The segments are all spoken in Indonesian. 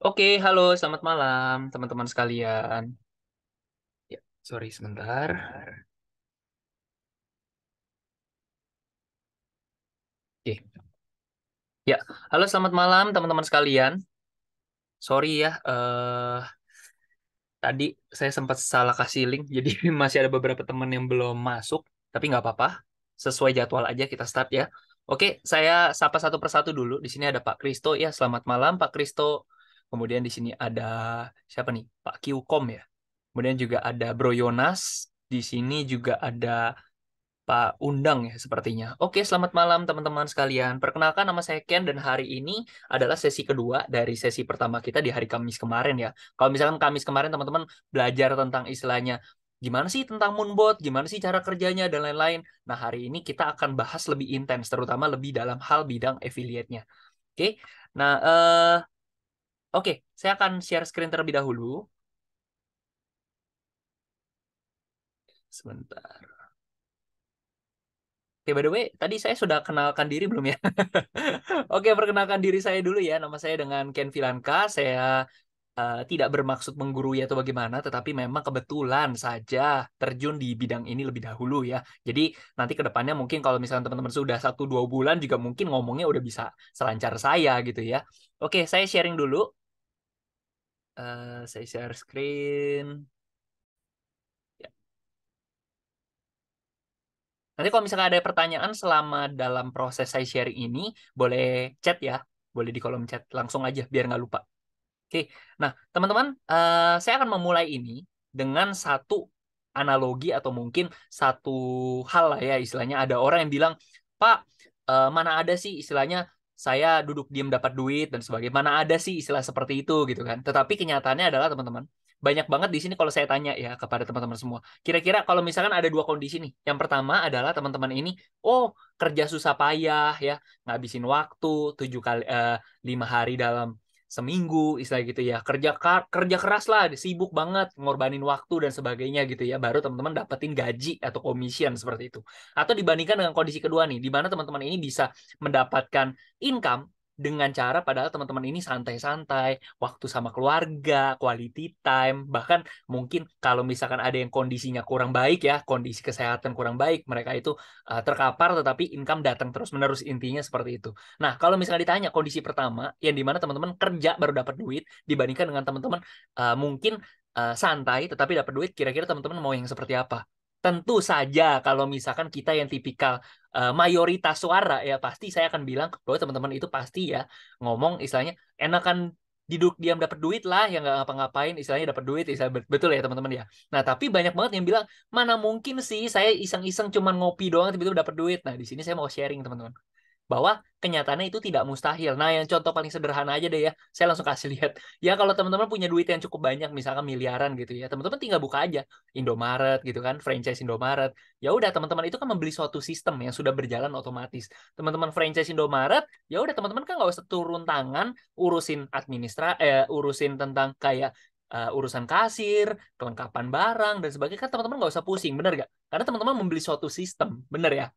Oke, halo, selamat malam teman-teman sekalian. Ya, sorry sebentar. Oke. Ya, halo, selamat malam teman-teman sekalian. Sorry ya, tadi saya sempat salah kasih link, jadi masih ada beberapa teman yang belum masuk, tapi nggak apa-apa. Sesuai jadwal aja kita start ya. Oke, saya sapa satu persatu dulu. Di sini ada Pak Kristo ya. Selamat malam Pak Kristo. Kemudian di sini ada siapa nih? Pak Kiukom ya. Kemudian juga ada Bro Yonas. Di sini juga ada Pak Undang ya sepertinya. Oke, selamat malam teman-teman sekalian. Perkenalkan nama saya Ken dan hari ini adalah sesi kedua dari sesi pertama kita di hari Kamis kemarin ya. Kalau misalkan Kamis kemarin teman-teman belajar tentang istilahnya gimana sih tentang Moonbot, gimana sih cara kerjanya dan lain-lain. Nah, hari ini kita akan bahas lebih intens terutama lebih dalam hal bidang affiliate-nya. Oke. Nah, oke, saya akan share screen terlebih dahulu. Sebentar. Oke, by the way, tadi saya sudah kenalkan diri belum ya? Oke, perkenalkan diri saya dulu ya. Nama saya dengan Ken Filanka. Saya tidak bermaksud menggurui atau bagaimana, tetapi memang kebetulan saja terjun di bidang ini lebih dahulu ya. Jadi nanti ke depannya mungkin kalau misalnya teman-teman sudah 1-2 bulan juga mungkin ngomongnya udah bisa selancar saya gitu ya. Oke, saya sharing dulu. Saya share screen. Ya. Nanti kalau misalnya ada pertanyaan selama dalam proses saya sharing ini, boleh chat ya. Boleh di kolom chat langsung aja biar nggak lupa. Oke, nah teman-teman, saya akan memulai ini dengan satu analogi atau mungkin satu hal lah ya istilahnya. Ada orang yang bilang, Pak, mana ada sih istilahnya saya duduk diam dapat duit dan sebagainya. Mana ada sih istilah seperti itu gitu kan. Tetapi kenyataannya adalah teman-teman, banyak banget di sini kalau saya tanya ya kepada teman-teman semua. Kira-kira kalau misalkan ada dua kondisi nih. Yang pertama adalah teman-teman ini, oh kerja susah payah ya, ngabisin waktu 5 hari dalam seminggu istilah gitu ya, kerja keras lah, sibuk banget ngorbanin waktu dan sebagainya gitu ya, baru teman-teman dapetin gaji atau commission seperti itu. Atau dibandingkan dengan kondisi kedua nih, di mana teman-teman ini bisa mendapatkan income dengan cara padahal teman-teman ini santai-santai, waktu sama keluarga, quality time, bahkan mungkin kalau misalkan ada yang kondisinya kurang baik ya, kondisi kesehatan kurang baik, mereka itu terkapar tetapi income datang terus-menerus, intinya seperti itu. Nah, kalau misalnya ditanya kondisi pertama, yang dimana teman-teman kerja baru dapat duit, dibandingkan dengan teman-teman mungkin santai tetapi dapat duit, kira-kira teman-teman mau yang seperti apa? Tentu saja kalau misalkan kita yang tipikal mayoritas suara ya pasti saya akan bilang bahwa teman-teman itu pasti ya ngomong istilahnya enakan duduk diam dapat duit lah yang nggak ngapa-ngapain istilahnya dapat duit istilah betul ya teman-teman ya. Nah tapi banyak banget yang bilang mana mungkin sih saya iseng-iseng cuman ngopi doang tiba-tiba dapat duit. Nah di sini saya mau sharing teman-teman bahwa kenyataannya itu tidak mustahil. Nah, yang contoh paling sederhana aja deh ya, saya langsung kasih lihat. Ya, kalau teman-teman punya duit yang cukup banyak, misalkan miliaran gitu ya, teman-teman tinggal buka aja Indomaret gitu kan, franchise Indomaret. Ya udah, teman-teman itu kan membeli suatu sistem yang sudah berjalan otomatis. Teman-teman franchise Indomaret, ya udah teman-teman kan nggak usah turun tangan urusin tentang kayak urusan kasir, kelengkapan barang dan sebagainya kan teman-teman nggak usah pusing, bener gak? Karena teman-teman membeli suatu sistem, bener ya?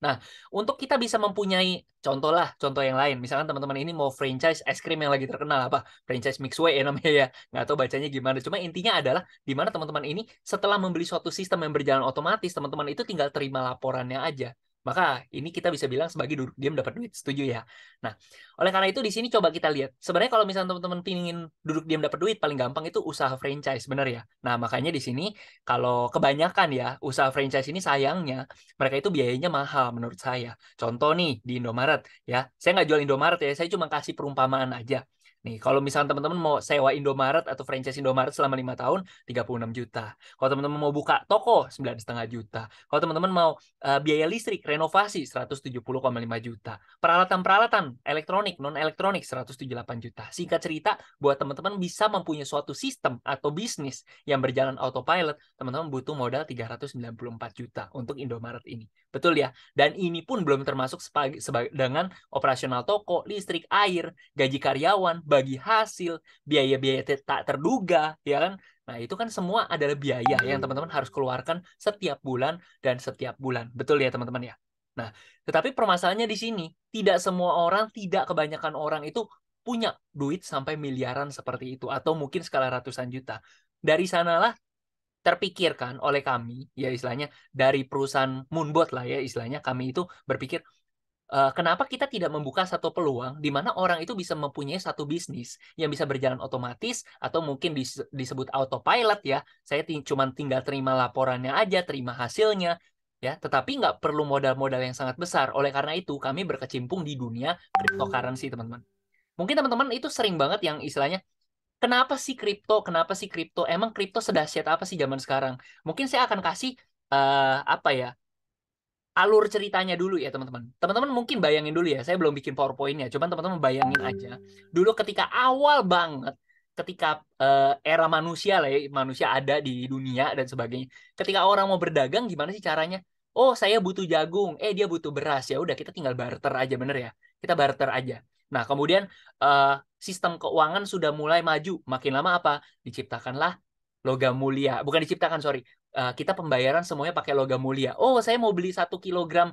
Nah, untuk kita bisa mempunyai contoh lah, contoh yang lain. Misalkan teman-teman ini mau franchise es krim yang lagi terkenal apa? Franchise Mixway ya namanya ya. Nggak tahu bacanya gimana. Cuma intinya adalah di mana teman-teman ini setelah membeli suatu sistem yang berjalan otomatis, teman-teman itu tinggal terima laporannya aja. Maka ini kita bisa bilang sebagai duduk diam dapat duit. Setuju ya? Nah, oleh karena itu di sini coba kita lihat. Sebenarnya kalau misalnya teman-teman pingin duduk diam dapat duit, paling gampang itu usaha franchise, benar ya? Nah, makanya di sini kalau kebanyakan ya, usaha franchise ini sayangnya mereka itu biayanya mahal menurut saya. Contoh nih di Indomaret ya, saya nggak jual Indomaret ya, saya cuma kasih perumpamaan aja. Nih, kalau misalnya teman-teman mau sewa Indomaret atau franchise Indomaret selama 5 tahun, 36 juta. Kalau teman-teman mau buka toko, 9,5 juta. Kalau teman-teman mau biaya listrik, renovasi, 170,5 juta. Peralatan-peralatan, elektronik, non-elektronik, 178 juta. Singkat cerita, buat teman-teman bisa mempunyai suatu sistem atau bisnis yang berjalan autopilot, teman-teman butuh modal 394 juta untuk Indomaret ini. Betul ya? Dan ini pun belum termasuk dengan operasional toko, listrik, air, gaji karyawan, bagi hasil, biaya-biaya tak terduga, ya kan? Nah, itu kan semua adalah biaya yang teman-teman harus keluarkan setiap bulan dan setiap bulan. Betul ya, teman-teman ya? Nah, tetapi permasalahannya di sini, tidak semua orang, tidak kebanyakan orang itu punya duit sampai miliaran seperti itu, atau mungkin skala ratusan juta. Dari sanalah terpikirkan oleh kami, ya istilahnya dari perusahaan Moonbot lah ya istilahnya, kami itu berpikir, kenapa kita tidak membuka satu peluang di mana orang itu bisa mempunyai satu bisnis yang bisa berjalan otomatis atau mungkin disebut autopilot ya. Saya cuma tinggal terima laporannya aja, terima hasilnya ya, tetapi nggak perlu modal-modal yang sangat besar. Oleh karena itu, kami berkecimpung di dunia cryptocurrency, teman-teman. Mungkin teman-teman itu sering banget yang istilahnya, kenapa sih kripto? Kenapa sih kripto? Emang kripto sedahsyat apa sih zaman sekarang? Mungkin saya akan kasih apa ya, alur ceritanya dulu ya teman-teman. Teman-teman mungkin bayangin dulu ya. Saya belum bikin PowerPoint-nya. Cuman teman-teman bayangin aja. Dulu ketika awal banget, ketika era manusia lah ya, manusia ada di dunia dan sebagainya. Ketika orang mau berdagang, gimana sih caranya? Oh, saya butuh jagung. Dia butuh beras. Ya udah, kita tinggal barter aja, bener ya? Kita barter aja. Nah, kemudian sistem keuangan sudah mulai maju. Makin lama apa? Diciptakanlah logam mulia. Bukan diciptakan, sorry. Kita pembayaran semuanya pakai logam mulia. Oh, saya mau beli 1 kilogram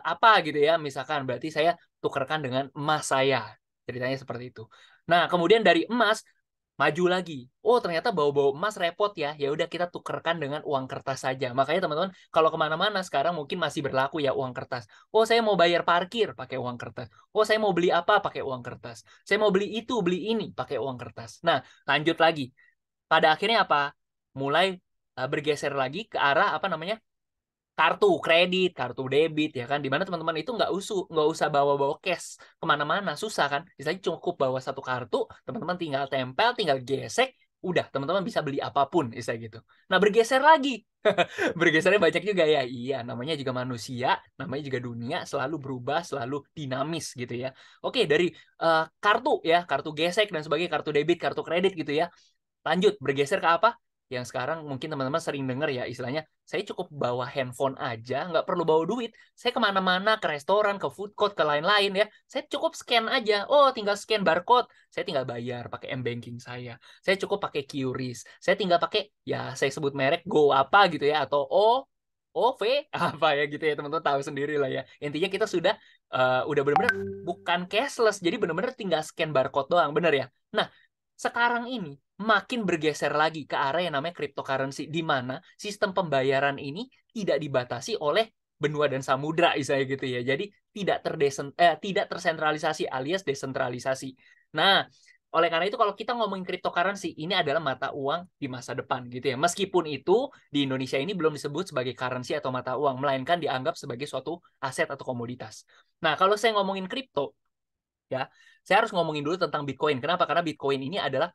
apa gitu ya, misalkan. Berarti saya tukarkan dengan emas saya. Ceritanya seperti itu. Nah, kemudian dari emas maju lagi. Oh, ternyata bawa-bawa emas repot ya. Ya udah, kita tukarkan dengan uang kertas saja. Makanya teman-teman, kalau kemana-mana sekarang mungkin masih berlaku ya uang kertas. Oh, saya mau bayar parkir pakai uang kertas. Oh, saya mau beli apa pakai uang kertas. Saya mau beli itu, beli ini pakai uang kertas. Nah, lanjut lagi. Pada akhirnya apa? Mulai bergeser lagi ke arah apa namanya, kartu kredit, kartu debit ya kan, dimana teman-teman itu nggak usah bawa-bawa cash kemana-mana, susah kan, misalnya cukup bawa satu kartu, teman-teman tinggal tempel, tinggal gesek, udah teman-teman bisa beli apapun, istilah gitu. Nah, bergeser lagi, bergesernya banyak juga ya, iya, namanya juga manusia, namanya juga dunia, selalu berubah, selalu dinamis gitu ya. Oke, dari kartu ya, kartu gesek dan sebagainya, kartu debit, kartu kredit gitu ya, lanjut bergeser ke apa? Yang sekarang mungkin teman-teman sering dengar ya, istilahnya, saya cukup bawa handphone aja, nggak perlu bawa duit. Saya kemana-mana, ke restoran, ke food court, ke lain-lain ya. Saya cukup scan aja. Oh, tinggal scan barcode. Saya tinggal bayar pakai M-Banking saya. Saya cukup pakai QRIS. Saya tinggal pakai, ya saya sebut merek, Go apa gitu ya, atau OV apa ya gitu ya, teman-teman tahu sendiri lah ya. Intinya kita udah benar-benar bukan cashless, jadi benar-benar tinggal scan barcode doang, bener ya. Nah, sekarang ini makin bergeser lagi ke arah yang namanya cryptocurrency, di mana sistem pembayaran ini tidak dibatasi oleh benua dan samudra, misalnya gitu ya. Jadi tidak tersentralisasi alias desentralisasi. Nah, oleh karena itu kalau kita ngomongin cryptocurrency, ini adalah mata uang di masa depan gitu ya. Meskipun itu di Indonesia ini belum disebut sebagai currency atau mata uang, melainkan dianggap sebagai suatu aset atau komoditas. Nah, kalau saya ngomongin kripto, ya, saya harus ngomongin dulu tentang Bitcoin. Kenapa? Karena Bitcoin ini adalah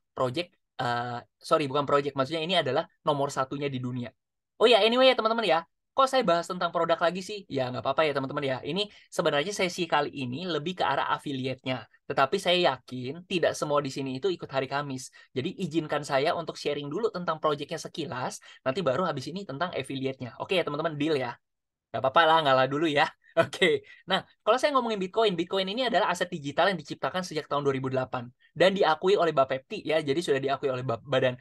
sorry, bukan project, maksudnya ini adalah nomor satunya di dunia. Oh ya, anyway ya teman-teman ya, kok saya bahas tentang produk lagi sih? Ya nggak apa-apa ya teman-teman ya. Ini sebenarnya sesi kali ini lebih ke arah affiliate-nya. Tetapi saya yakin tidak semua di sini itu ikut hari Kamis. Jadi izinkan saya untuk sharing dulu tentang projectnya sekilas, nanti baru habis ini tentang affiliate-nya. Oke ya teman-teman, deal ya? Gak apa-apa lah, ngalah dulu ya. Oke. Nah, kalau saya ngomongin Bitcoin, Bitcoin ini adalah aset digital yang diciptakan sejak tahun 2008 dan diakui oleh Bapepti ya. Jadi sudah diakui oleh badan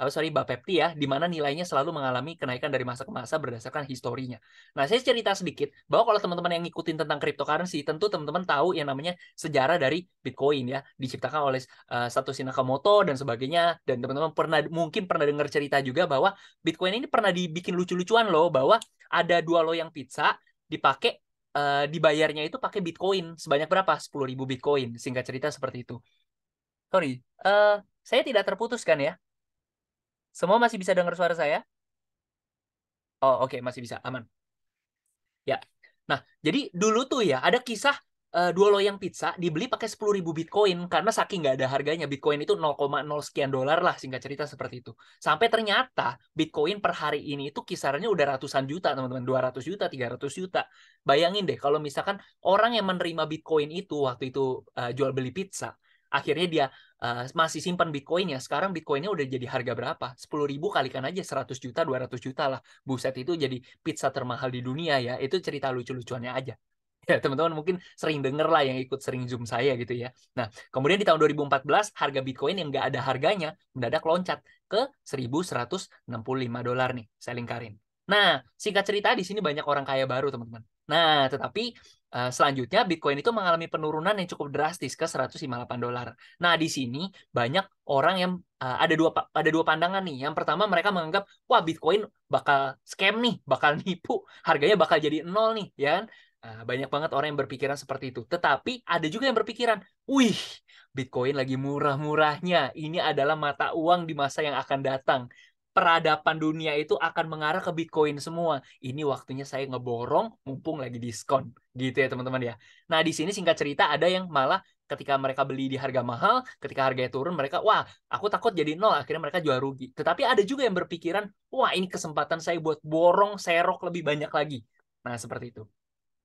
Bapepti ya, di mana nilainya selalu mengalami kenaikan dari masa ke masa berdasarkan historinya. Nah, saya cerita sedikit bahwa kalau teman-teman yang ngikutin tentang cryptocurrency, tentu teman-teman tahu yang namanya sejarah dari Bitcoin ya, diciptakan oleh Satoshi Nakamoto dan sebagainya. Dan teman-teman mungkin pernah dengar cerita juga bahwa Bitcoin ini pernah dibikin lucu-lucuan loh, bahwa ada 2 loyang pizza dipakai, dibayarnya itu pakai Bitcoin sebanyak berapa? 10.000 Bitcoin. Singkat cerita seperti itu. Sorry, saya tidak terputus kan ya? Semua masih bisa dengar suara saya? Oh, oke, masih bisa, aman. Ya. Nah, jadi dulu tuh ya ada kisah 2 loyang pizza dibeli pakai 10.000 Bitcoin karena saking nggak ada harganya. Bitcoin itu 0,0 sekian dolar lah, singkat cerita seperti itu. Sampai ternyata Bitcoin per hari ini itu kisarannya udah ratusan juta, teman-teman. 200 juta, 300 juta. Bayangin deh kalau misalkan orang yang menerima Bitcoin itu waktu itu jual beli pizza, akhirnya dia masih simpan Bitcoinnya. Sekarang Bitcoinnya udah jadi harga berapa? 10.000 kalikan aja 100 juta, 200 juta lah. Buset, itu jadi pizza termahal di dunia ya. Itu cerita lucu-lucuannya aja. Ya, teman-teman mungkin sering denger lah yang ikut sering Zoom saya gitu ya. Nah, kemudian di tahun 2014, harga Bitcoin yang nggak ada harganya mendadak loncat ke 1.165 dolar nih, saya lingkarin. Nah, singkat cerita di sini banyak orang kaya baru, teman-teman. Nah, tetapi selanjutnya Bitcoin itu mengalami penurunan yang cukup drastis ke 158 dolar. Nah, di sini banyak orang yang ada dua pandangan nih. Yang pertama mereka menganggap, wah Bitcoin bakal scam nih, bakal nipu, harganya bakal jadi nol nih, ya kan? Nah, banyak banget orang yang berpikiran seperti itu. Tetapi ada juga yang berpikiran, wih, Bitcoin lagi murah-murahnya. Ini adalah mata uang di masa yang akan datang. Peradaban dunia itu akan mengarah ke Bitcoin semua. Ini waktunya saya ngeborong mumpung lagi diskon. Gitu ya teman-teman ya. Nah di sini singkat cerita ada yang malah ketika mereka beli di harga mahal, ketika harganya turun mereka, wah aku takut jadi nol. Akhirnya mereka jual rugi. Tetapi ada juga yang berpikiran, wah ini kesempatan saya buat borong serok lebih banyak lagi. Nah seperti itu.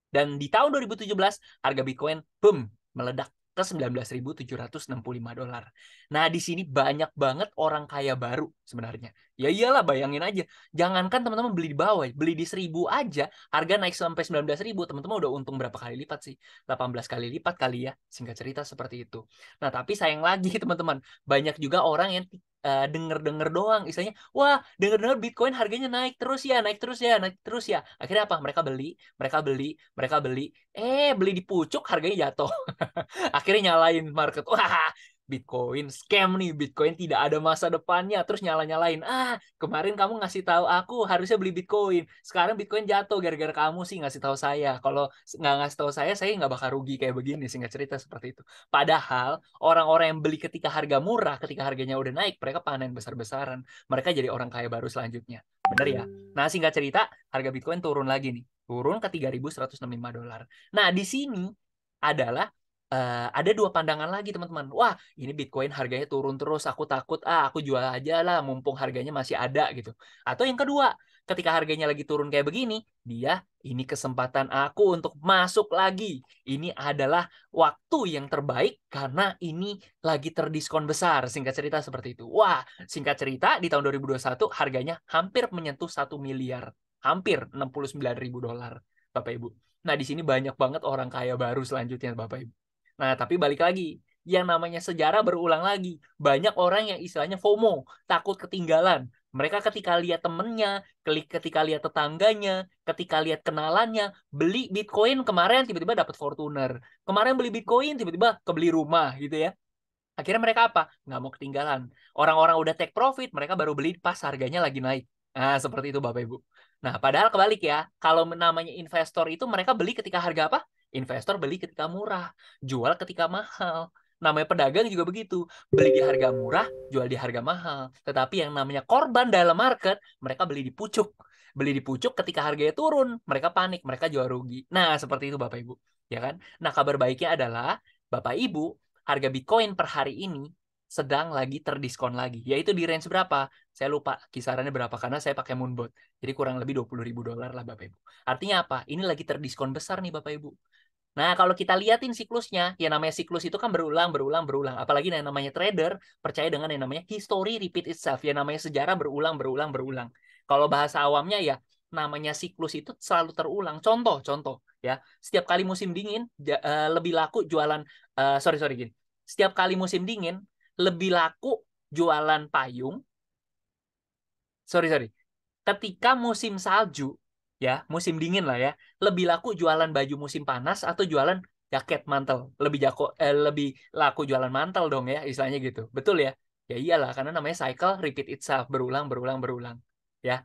Dan di tahun 2017 harga Bitcoin boom meledak ke 19.765 dolar. Nah, di sini banyak banget orang kaya baru sebenarnya. Ya iyalah, bayangin aja. Jangankan teman-teman beli di bawah, beli di 1.000 aja, harga naik sampai 19.000, teman-teman udah untung berapa kali lipat sih? 18 kali lipat kali ya, singkat cerita seperti itu. Nah, tapi sayang lagi teman-teman, banyak juga orang yang denger-denger doang, istilahnya, wah denger-denger Bitcoin harganya naik terus ya, naik terus ya, naik terus ya. Akhirnya apa? Mereka beli, beli di pucuk harganya jatuh. Akhirnya nyalain market. Wah, Bitcoin scam nih, Bitcoin tidak ada masa depannya. Terus nyala-nyalain. Ah, kemarin kamu ngasih tahu aku harusnya beli Bitcoin. Sekarang Bitcoin jatuh gara-gara kamu sih ngasih tahu saya. Kalau nggak ngasih tahu saya nggak bakal rugi kayak begini. Singkat cerita seperti itu. Padahal orang-orang yang beli ketika harga murah, ketika harganya udah naik, mereka panen besar-besaran. Mereka jadi orang kaya baru selanjutnya. Bener ya? Nah, singkat cerita, harga Bitcoin turun lagi nih. Turun ke 3.165 dolar. Nah, di sini adalah ada dua pandangan lagi teman-teman. Wah, ini Bitcoin harganya turun terus, aku takut, aku jual aja lah, mumpung harganya masih ada gitu. Atau yang kedua, ketika harganya lagi turun kayak begini, ini kesempatan aku untuk masuk lagi. Ini adalah waktu yang terbaik karena ini lagi terdiskon besar. Singkat cerita seperti itu. Wah, singkat cerita di tahun 2021 harganya hampir menyentuh 1 miliar. Hampir 69.000 dolar, Bapak Ibu. Nah, di sini banyak banget orang kaya baru selanjutnya, Bapak Ibu. Nah, tapi balik lagi, yang namanya sejarah berulang lagi. Banyak orang yang istilahnya FOMO, takut ketinggalan. Mereka ketika lihat temennya, ketika lihat tetangganya, ketika lihat kenalannya, beli Bitcoin kemarin tiba-tiba dapat Fortuner. Kemarin beli Bitcoin tiba-tiba kebeli rumah gitu ya. Akhirnya mereka apa? Nggak mau ketinggalan. Orang-orang udah take profit, mereka baru beli pas harganya lagi naik. Nah, seperti itu Bapak Ibu. Nah, padahal kebalik ya. Kalau namanya investor itu mereka beli ketika harga apa? Investor beli ketika murah, jual ketika mahal. Namanya pedagang juga begitu. Beli di harga murah, jual di harga mahal. Tetapi yang namanya korban dalam market, mereka beli di pucuk. Beli di pucuk ketika harganya turun, mereka panik, mereka jual rugi. Nah, seperti itu Bapak Ibu. Ya kan? Nah, kabar baiknya adalah Bapak Ibu harga Bitcoin per hari ini sedang lagi terdiskon lagi. Yaitu di range berapa? Saya lupa kisarannya berapa karena saya pakai Moonbot. Jadi kurang lebih 20.000 dolar lah Bapak Ibu. Artinya apa? Ini lagi terdiskon besar nih Bapak Ibu. Nah, kalau kita liatin siklusnya, ya namanya siklus itu kan berulang, berulang, berulang. Apalagi yang namanya trader, percaya dengan yang namanya history repeat itself. Ya namanya sejarah berulang, berulang, berulang. Kalau bahasa awamnya ya, namanya siklus itu selalu terulang. Contoh, ya. Setiap kali musim dingin, lebih laku jualan, sorry, gini. Setiap kali musim dingin, lebih laku jualan payung. Sorry. Ketika musim salju, ya, musim dingin lah ya, lebih laku jualan baju musim panas atau jualan jaket mantel. Lebih laku jualan mantel dong ya, istilahnya gitu. Betul ya? Ya iyalah, karena namanya cycle repeat itself, berulang, berulang, berulang. Ya.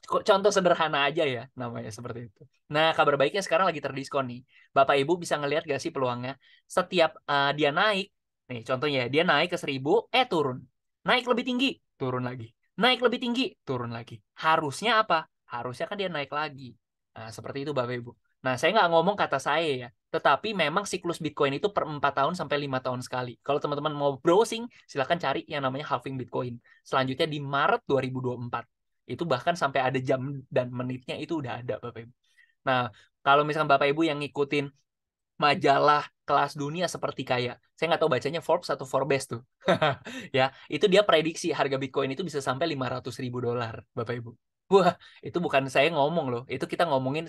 Contoh sederhana aja ya, namanya seperti itu. Nah, kabar baiknya sekarang lagi terdiskon nih. Bapak Ibu bisa ngelihat gak sih peluangnya? Setiap dia naik, nih contohnya ya, dia naik ke 1.000, turun. Naik lebih tinggi, turun lagi. Naik lebih tinggi, turun lagi. Harusnya apa? Harusnya kan dia naik lagi. Nah, seperti itu Bapak Ibu. Nah, saya nggak ngomong kata saya ya. Tetapi memang siklus Bitcoin itu per 4 tahun sampai 5 tahun sekali. Kalau teman-teman mau browsing, silahkan cari yang namanya halving Bitcoin. Selanjutnya di Maret 2024. Itu bahkan sampai ada jam dan menitnya itu udah ada Bapak Ibu. Nah, kalau misalkan Bapak Ibu yang ngikutin majalah kelas dunia seperti kayak saya nggak tahu bacanya Forbes atau Forbes tuh ya itu dia prediksi harga Bitcoin itu bisa sampai 500.000 dolar Bapak Ibu. Wah, itu bukan saya ngomong loh, itu kita ngomongin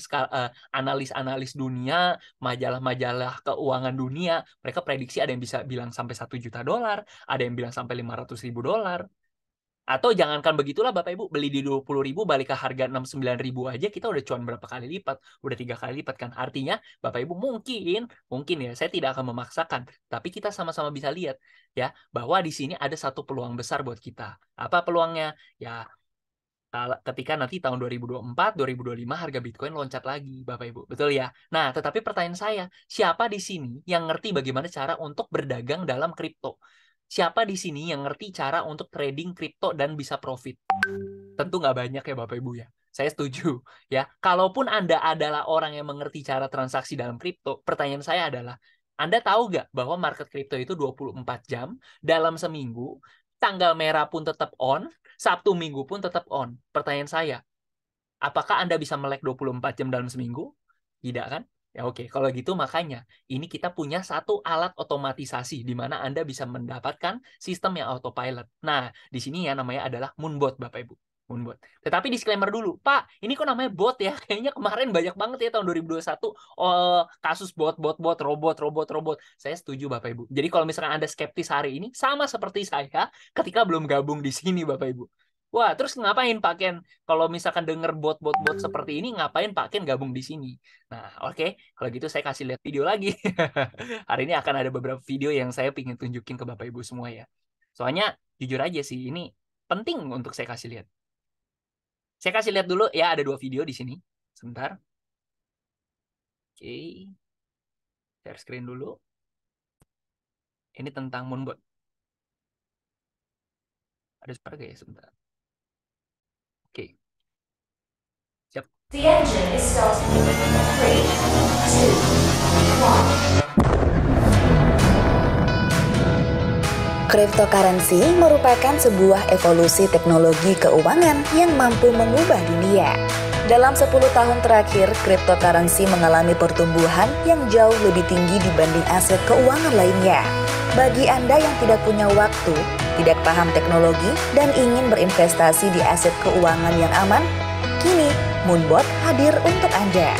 analis-analis dunia, majalah-majalah keuangan dunia, mereka prediksi ada yang bisa bilang sampai 1 juta dolar, ada yang bilang sampai 500.000 dolar. Atau jangankan begitulah Bapak Ibu, beli di 20.000 balik ke harga 69.000 aja kita udah cuan berapa kali lipat? Udah 3 kali lipat kan. Artinya Bapak Ibu mungkin ya, saya tidak akan memaksakan, tapi kita sama-sama bisa lihat ya bahwa di sini ada satu peluang besar buat kita. Apa peluangnya? Ya ketika nanti tahun 2024, 2025 harga Bitcoin loncat lagi, Bapak Ibu. Betul ya? Nah, tetapi pertanyaan saya, siapa di sini yang ngerti bagaimana cara untuk berdagang dalam kripto? Siapa di sini yang ngerti cara untuk trading kripto dan bisa profit? Tentu nggak banyak ya Bapak Ibu ya. Saya setuju ya. Kalaupun Anda adalah orang yang mengerti cara transaksi dalam kripto, pertanyaan saya adalah, Anda tahu nggak bahwa market kripto itu 24 jam dalam seminggu, tanggal merah pun tetap on, Sabtu Minggu pun tetap on. Pertanyaan saya, apakah Anda bisa melek 24 jam dalam seminggu? Tidak kan? Ya oke, kalau gitu makanya ini kita punya satu alat otomatisasi di mana Anda bisa mendapatkan sistem yang autopilot. Nah, di sini ya namanya adalah Moonbot, Bapak Ibu. Moonbot. Tetapi disclaimer dulu, Pak, ini kok namanya bot ya? Kayaknya kemarin banyak banget ya tahun 2021 kasus bot, robot. Saya setuju Bapak Ibu. Jadi kalau misalkan Anda skeptis hari ini, sama seperti saya ketika belum gabung di sini Bapak Ibu. Wah, terus ngapain Pak Ken? Kalau misalkan denger bot seperti ini, ngapain Pak Ken gabung di sini? Nah, oke. Kalau gitu saya kasih lihat video lagi. Hari ini akan ada beberapa video yang saya ingin tunjukin ke Bapak Ibu semua ya. Soalnya jujur aja sih, ini penting untuk saya kasih lihat. Saya kasih lihat dulu ya, ada 2 video di sini. Sebentar. Oke. Share screen dulu. Ini tentang Moonbot. Ada suara gak ya? Sebentar. Oke. Siap. The engine is starting. 3, 2, 1. Cryptocurrency merupakan sebuah evolusi teknologi keuangan yang mampu mengubah dunia. Dalam 10 tahun terakhir, cryptocurrency mengalami pertumbuhan yang jauh lebih tinggi dibanding aset keuangan lainnya. Bagi Anda yang tidak punya waktu, tidak paham teknologi, dan ingin berinvestasi di aset keuangan yang aman, kini Moonbot hadir untuk Anda.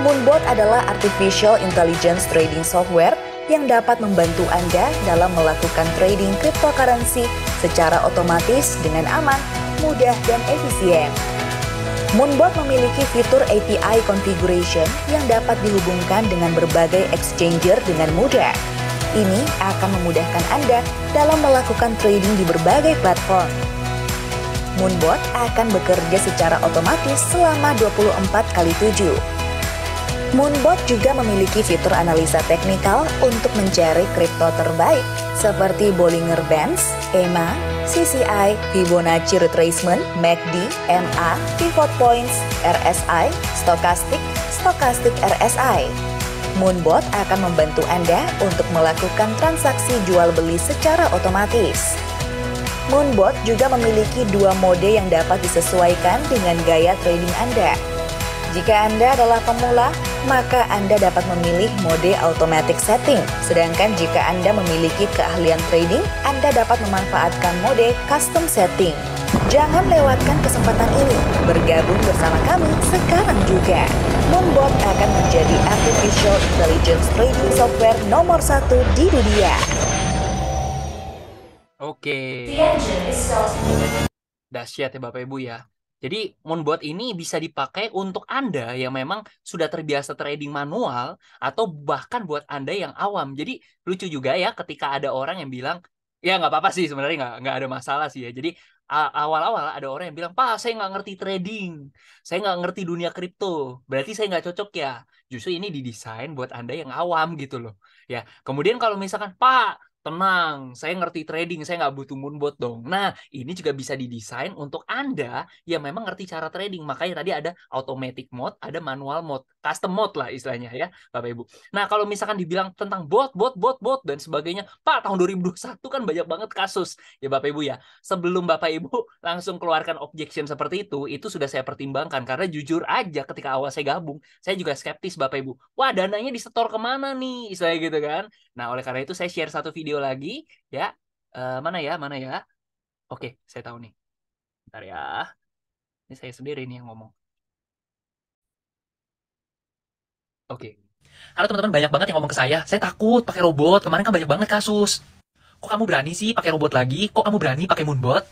Moonbot adalah artificial intelligence trading software yang dapat membantu Anda dalam melakukan trading cryptocurrency secara otomatis dengan aman, mudah, dan efisien. Moonbot memiliki fitur API configuration yang dapat dihubungkan dengan berbagai exchanger dengan mudah. Ini akan memudahkan Anda dalam melakukan trading di berbagai platform. Moonbot akan bekerja secara otomatis selama 24/7. Moonbot juga memiliki fitur analisa teknikal untuk mencari kripto terbaik seperti Bollinger Bands, EMA, CCI, Fibonacci Retracement, MACD, MA, Pivot Points, RSI, Stochastic RSI. Moonbot akan membantu Anda untuk melakukan transaksi jual beli secara otomatis. Moonbot juga memiliki 2 mode yang dapat disesuaikan dengan gaya trading Anda. Jika Anda adalah pemula, maka Anda dapat memilih mode automatic setting. Sedangkan jika Anda memiliki keahlian trading, Anda dapat memanfaatkan mode custom setting. Jangan lewatkan kesempatan ini. Bergabung bersama kami sekarang juga. Moonbot akan menjadi artificial intelligence trading software nomor 1 di dunia. Oke. The engine is starting. Dahsyat ya Bapak Ibu ya. Jadi Moonbot ini bisa dipakai untuk Anda yang memang sudah terbiasa trading manual atau bahkan buat Anda yang awam. Jadi lucu juga ya ketika ada orang yang bilang, ya nggak apa-apa sih sebenarnya nggak ada masalah sih ya. Jadi awal-awal ada orang yang bilang, Pak saya nggak ngerti trading, saya nggak ngerti dunia kripto, berarti saya nggak cocok ya. Justru ini didesain buat Anda yang awam gitu loh. Ya, kemudian kalau misalkan Pak tenang, saya ngerti trading, saya nggak butuh Moonbot dong. Nah, ini juga bisa didesain untuk Anda yang memang ngerti cara trading. Makanya tadi ada automatic mode, ada manual mode, custom mode lah istilahnya ya, Bapak Ibu. Nah, kalau misalkan dibilang tentang bot, dan sebagainya, Pak, tahun 2021 kan banyak banget kasus. Ya, Bapak Ibu ya, sebelum Bapak Ibu langsung keluarkan objection seperti itu sudah saya pertimbangkan. Karena jujur aja ketika awal saya gabung, saya juga skeptis Bapak Ibu. Wah, dananya disetor kemana nih? Istilahnya gitu kan. Nah, oleh karena itu saya share satu video lagi ya. Mana ya? Oke, saya tahu nih. Bentar ya. Ini saya sendiri nih yang ngomong. Oke. Halo teman-teman, banyak banget yang ngomong ke saya takut pakai robot. Kemarin kan banyak banget kasus. kok kamu berani sih pakai robot lagi? Kok kamu berani pakai Moonbot?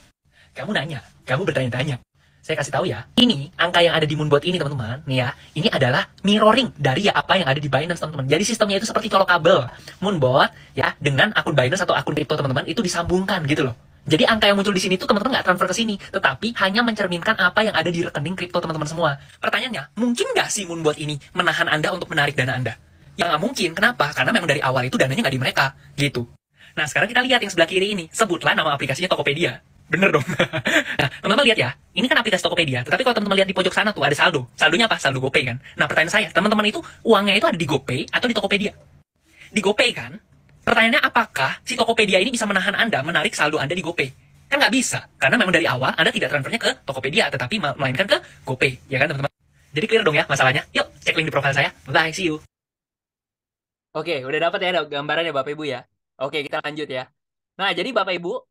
Kamu nanya, kamu bertanya-tanya. Saya kasih tahu ya, ini angka yang ada di Moonbot ini teman-teman, nih ya, ini adalah mirroring dari apa yang ada di Binance teman-teman. Jadi sistemnya itu seperti colok kabel. Moonbot ya dengan akun Binance atau akun crypto teman-teman itu disambungkan gitu loh. Jadi angka yang muncul di sini tuh teman-teman nggak transfer ke sini, tetapi hanya mencerminkan apa yang ada di rekening kripto teman-teman semua. Pertanyaannya, mungkin nggak sih Moonbot ini menahan Anda untuk menarik dana Anda? Ya nggak mungkin. Kenapa? Karena memang dari awal itu dananya nggak di mereka, gitu. Nah, sekarang kita lihat yang sebelah kiri ini. Sebutlah nama aplikasinya Tokopedia. Bener dong. Nah, teman-teman lihat ya. Ini kan aplikasi Tokopedia. Tetapi kalau teman-teman lihat di pojok sana tuh ada saldo. Saldonya apa? Saldo GoPay kan. Nah, pertanyaan saya, teman-teman itu uangnya itu ada di GoPay atau di Tokopedia? Di GoPay kan? Pertanyaannya apakah si Tokopedia ini bisa menahan Anda menarik saldo Anda di GoPay? Kan nggak bisa. Karena memang dari awal Anda tidak transfernya ke Tokopedia, tetapi melainkan ke GoPay. Ya kan teman-teman? Jadi clear dong ya masalahnya. Yuk, cek link di profil saya. Bye, see you. Oke, udah dapat ya gambarannya Bapak Ibu ya. Oke, kita lanjut ya. Nah, jadi Bapak Ibu,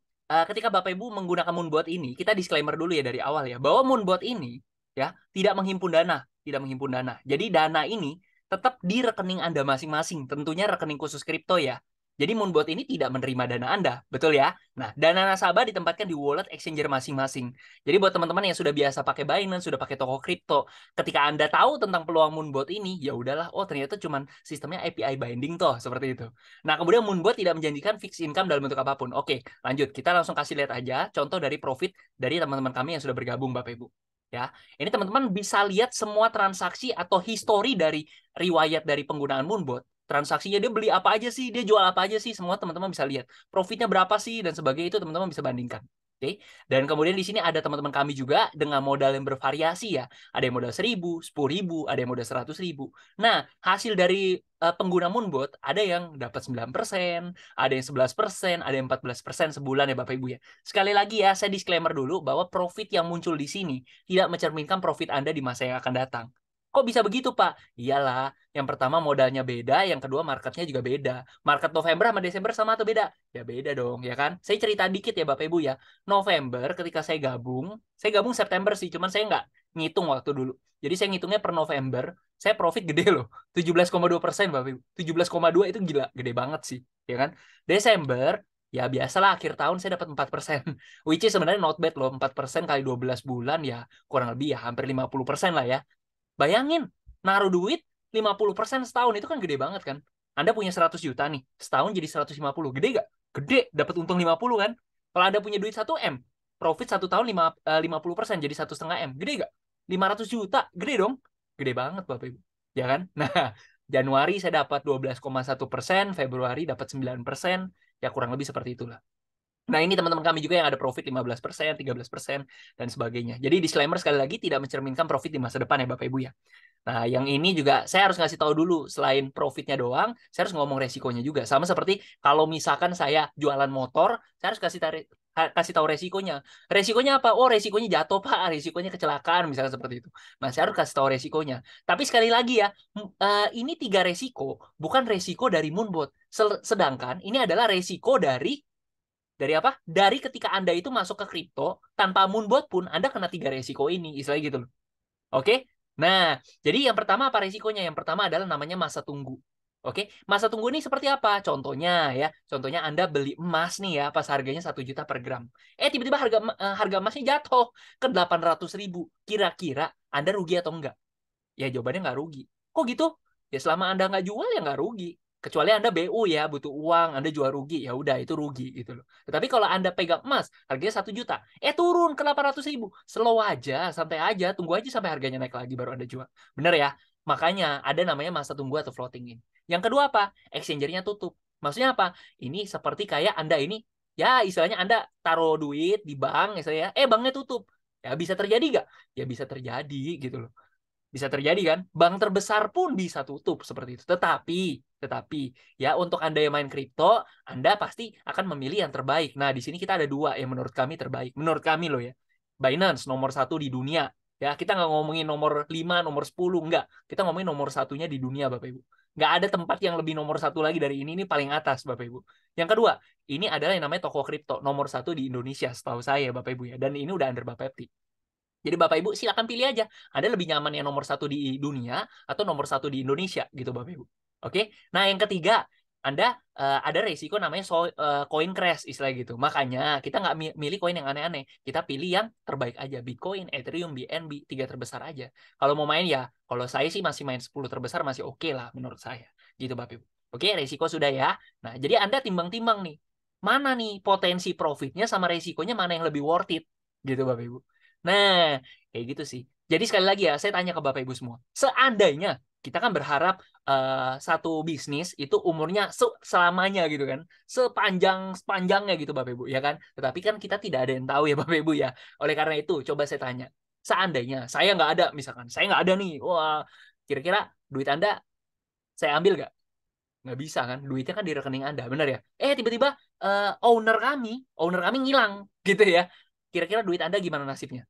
ketika Bapak Ibu menggunakan Moonbot ini, kita disclaimer dulu ya dari awal ya, bahwa Moonbot ini ya tidak menghimpun dana, tidak menghimpun dana. Jadi dana ini tetap di rekening Anda masing-masing, tentunya rekening khusus kripto ya. Jadi Moonbot ini tidak menerima dana Anda, betul ya? Nah, dana nasabah ditempatkan di wallet exchanger masing-masing. Jadi buat teman-teman yang sudah biasa pakai Binance, sudah pakai toko kripto, ketika Anda tahu tentang peluang Moonbot ini, ya udahlah, oh ternyata cuma sistemnya API binding toh, seperti itu. Nah, kemudian Moonbot tidak menjanjikan fixed income dalam bentuk apapun. Oke, lanjut. Kita langsung kasih lihat aja contoh dari profit dari teman-teman kami yang sudah bergabung, Bapak Ibu. Ya, ini teman-teman bisa lihat semua transaksi atau history dari riwayat dari penggunaan Moonbot. Transaksinya dia beli apa aja sih, dia jual apa aja sih, semua teman-teman bisa lihat. Profitnya berapa sih dan sebagainya itu teman-teman bisa bandingkan. Oke. Dan kemudian di sini ada teman-teman kami juga dengan modal yang bervariasi ya. Ada yang modal 1.000, 10.000, ada yang modal 100.000. Nah, hasil dari pengguna Moonbot ada yang dapat 9%, ada yang 11%, ada yang 14% sebulan ya Bapak Ibu ya. Sekali lagi ya, saya disclaimer dulu bahwa profit yang muncul di sini tidak mencerminkan profit Anda di masa yang akan datang. Kok bisa begitu, Pak? Iyalah, yang pertama modalnya beda, yang kedua marketnya juga beda. Market November sama Desember sama atau beda? Ya beda dong, ya kan? Saya cerita dikit ya Bapak Ibu ya. November ketika saya gabung September sih, cuman saya nggak ngitung waktu dulu. Jadi saya ngitungnya per November, saya profit gede loh. 17,2% Bapak Ibu. 17,2 itu gila, gede banget sih, ya kan? Desember, ya biasalah akhir tahun saya dapat 4%. Which is sebenarnya not bad loh, 4% kali 12 bulan ya kurang lebih ya hampir 50% lah ya. Bayangin, naruh duit 50% setahun itu kan gede banget kan. Anda punya 100 juta nih, setahun jadi 150. Gede gak? Gede, dapat untung 50 kan. Kalau Anda punya duit 1 M, profit 1 tahun 50% jadi 1,5 M. Gede gak? 500 juta, gede dong. Gede banget Bapak Ibu. Ya kan? Nah, Januari saya dapat 12,1%, Februari dapat 9%, ya kurang lebih seperti itulah. Nah, ini teman-teman kami juga yang ada profit 15%, 13%, dan sebagainya. Jadi disclaimer sekali lagi tidak mencerminkan profit di masa depan ya Bapak Ibu ya. Nah, yang ini juga saya harus ngasih tahu dulu, selain profitnya doang, saya harus ngomong resikonya juga. Sama seperti kalau misalkan saya jualan motor, saya harus kasih tahu resikonya. Resikonya apa? Oh, resikonya jatuh, Pak. Resikonya kecelakaan, misalnya seperti itu. Nah, saya harus kasih tahu resikonya. Tapi sekali lagi ya, ini 3 resiko, bukan resiko dari Moonbot. Sedangkan ini adalah resiko dari apa? Dari ketika Anda itu masuk ke kripto, tanpa Moonbot pun Anda kena 3 resiko ini, istilahnya gitu loh. Oke? Nah, jadi yang pertama apa resikonya? Yang pertama adalah namanya masa tunggu. Oke, masa tunggu ini seperti apa? Contohnya ya, contohnya Anda beli emas nih ya, pas harganya 1 juta per gram. Tiba-tiba harga emasnya jatuh ke 800.000. Kira-kira Anda rugi atau enggak? Ya jawabannya nggak rugi. Kok gitu? Ya selama Anda nggak jual ya nggak rugi. Kecuali Anda BU ya, butuh uang, Anda jual rugi, ya udah itu rugi gitu loh. Tetapi kalau Anda pegang emas, harganya 1 juta, turun ke 800.000. Slow aja, santai aja, tunggu aja sampai harganya naik lagi baru Anda jual. Bener ya? Makanya ada namanya masa tunggu atau floating in. Yang kedua apa? Exchangernya tutup. Maksudnya apa? Ini seperti kayak Anda ini, ya istilahnya Anda taruh duit di bank, misalnya, banknya tutup. Ya bisa terjadi nggak? Ya bisa terjadi gitu loh. Bisa terjadi kan? Bank terbesar pun bisa tutup seperti itu. Tetapi ya untuk Anda yang main kripto, Anda pasti akan memilih yang terbaik. Nah, di sini kita ada 2 yang menurut kami terbaik. Menurut kami loh ya. Binance nomor 1 di dunia. Ya, kita nggak ngomongin nomor 5, nomor 10, enggak. Kita ngomongin nomor 1-nya di dunia, Bapak Ibu. Nggak ada tempat yang lebih nomor 1 lagi dari ini paling atas, Bapak Ibu. Yang kedua, ini adalah yang namanya toko kripto nomor 1 di Indonesia, setahu saya, Bapak Ibu ya. Dan ini udah under Bapepti. Jadi Bapak Ibu silakan pilih aja. Anda lebih nyaman yang nomor 1 di dunia atau nomor 1 di Indonesia gitu Bapak Ibu. Oke. Nah yang ketiga, Anda ada resiko namanya coin crash istilah gitu. Makanya kita nggak milih koin yang aneh-aneh. Kita pilih yang terbaik aja. Bitcoin, Ethereum, BNB, 3 terbesar aja. Kalau mau main ya, kalau saya sih masih main 10 terbesar masih oke lah menurut saya. Gitu Bapak Ibu. Oke, resiko sudah ya. Nah, jadi Anda timbang-timbang nih. Mana nih potensi profitnya sama resikonya mana yang lebih worth it. Gitu Bapak Ibu. Nah, kayak gitu sih. Jadi sekali lagi ya, saya tanya ke Bapak Ibu semua. Seandainya kita kan berharap satu bisnis itu umurnya selamanya gitu kan, sepanjangnya gitu Bapak Ibu ya kan. Tetapi kan kita tidak ada yang tahu ya Bapak Ibu ya. Oleh karena itu coba saya tanya, seandainya saya nggak ada, misalkan saya nggak ada nih, wah kira-kira duit Anda saya ambil nggak bisa kan, duitnya kan di rekening Anda, benar ya. Tiba-tiba owner kami ngilang gitu ya, kira-kira duit Anda gimana nasibnya?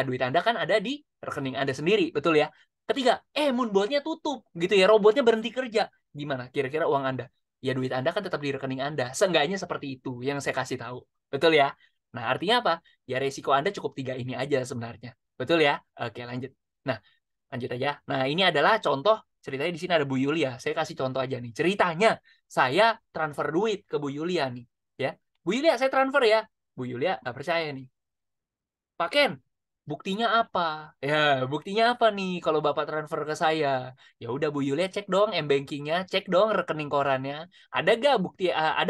Duit Anda kan ada di rekening Anda sendiri, betul ya. Ketiga, moonbotnya tutup gitu ya, robotnya berhenti kerja. Gimana kira-kira uang Anda? Ya duit Anda kan tetap di rekening Anda. Seenggaknya seperti itu yang saya kasih tahu. Betul ya? Nah, artinya apa? Ya resiko Anda cukup 3 ini aja sebenarnya. Betul ya? Oke, lanjut. Nah, lanjut aja. Nah, ini adalah contoh ceritanya di sini ada Bu Yulia. Saya kasih contoh aja nih. Ceritanya saya transfer duit ke Bu Yulia nih, ya. Bu Yulia, saya transfer ya. Bu Yulia nggak percaya nih. Pak Ken, buktinya apa? Ya, buktinya apa nih kalau Bapak transfer ke saya? Ya udah Bu Yulia cek dong m-bankingnya, cek dong rekening korannya. Ada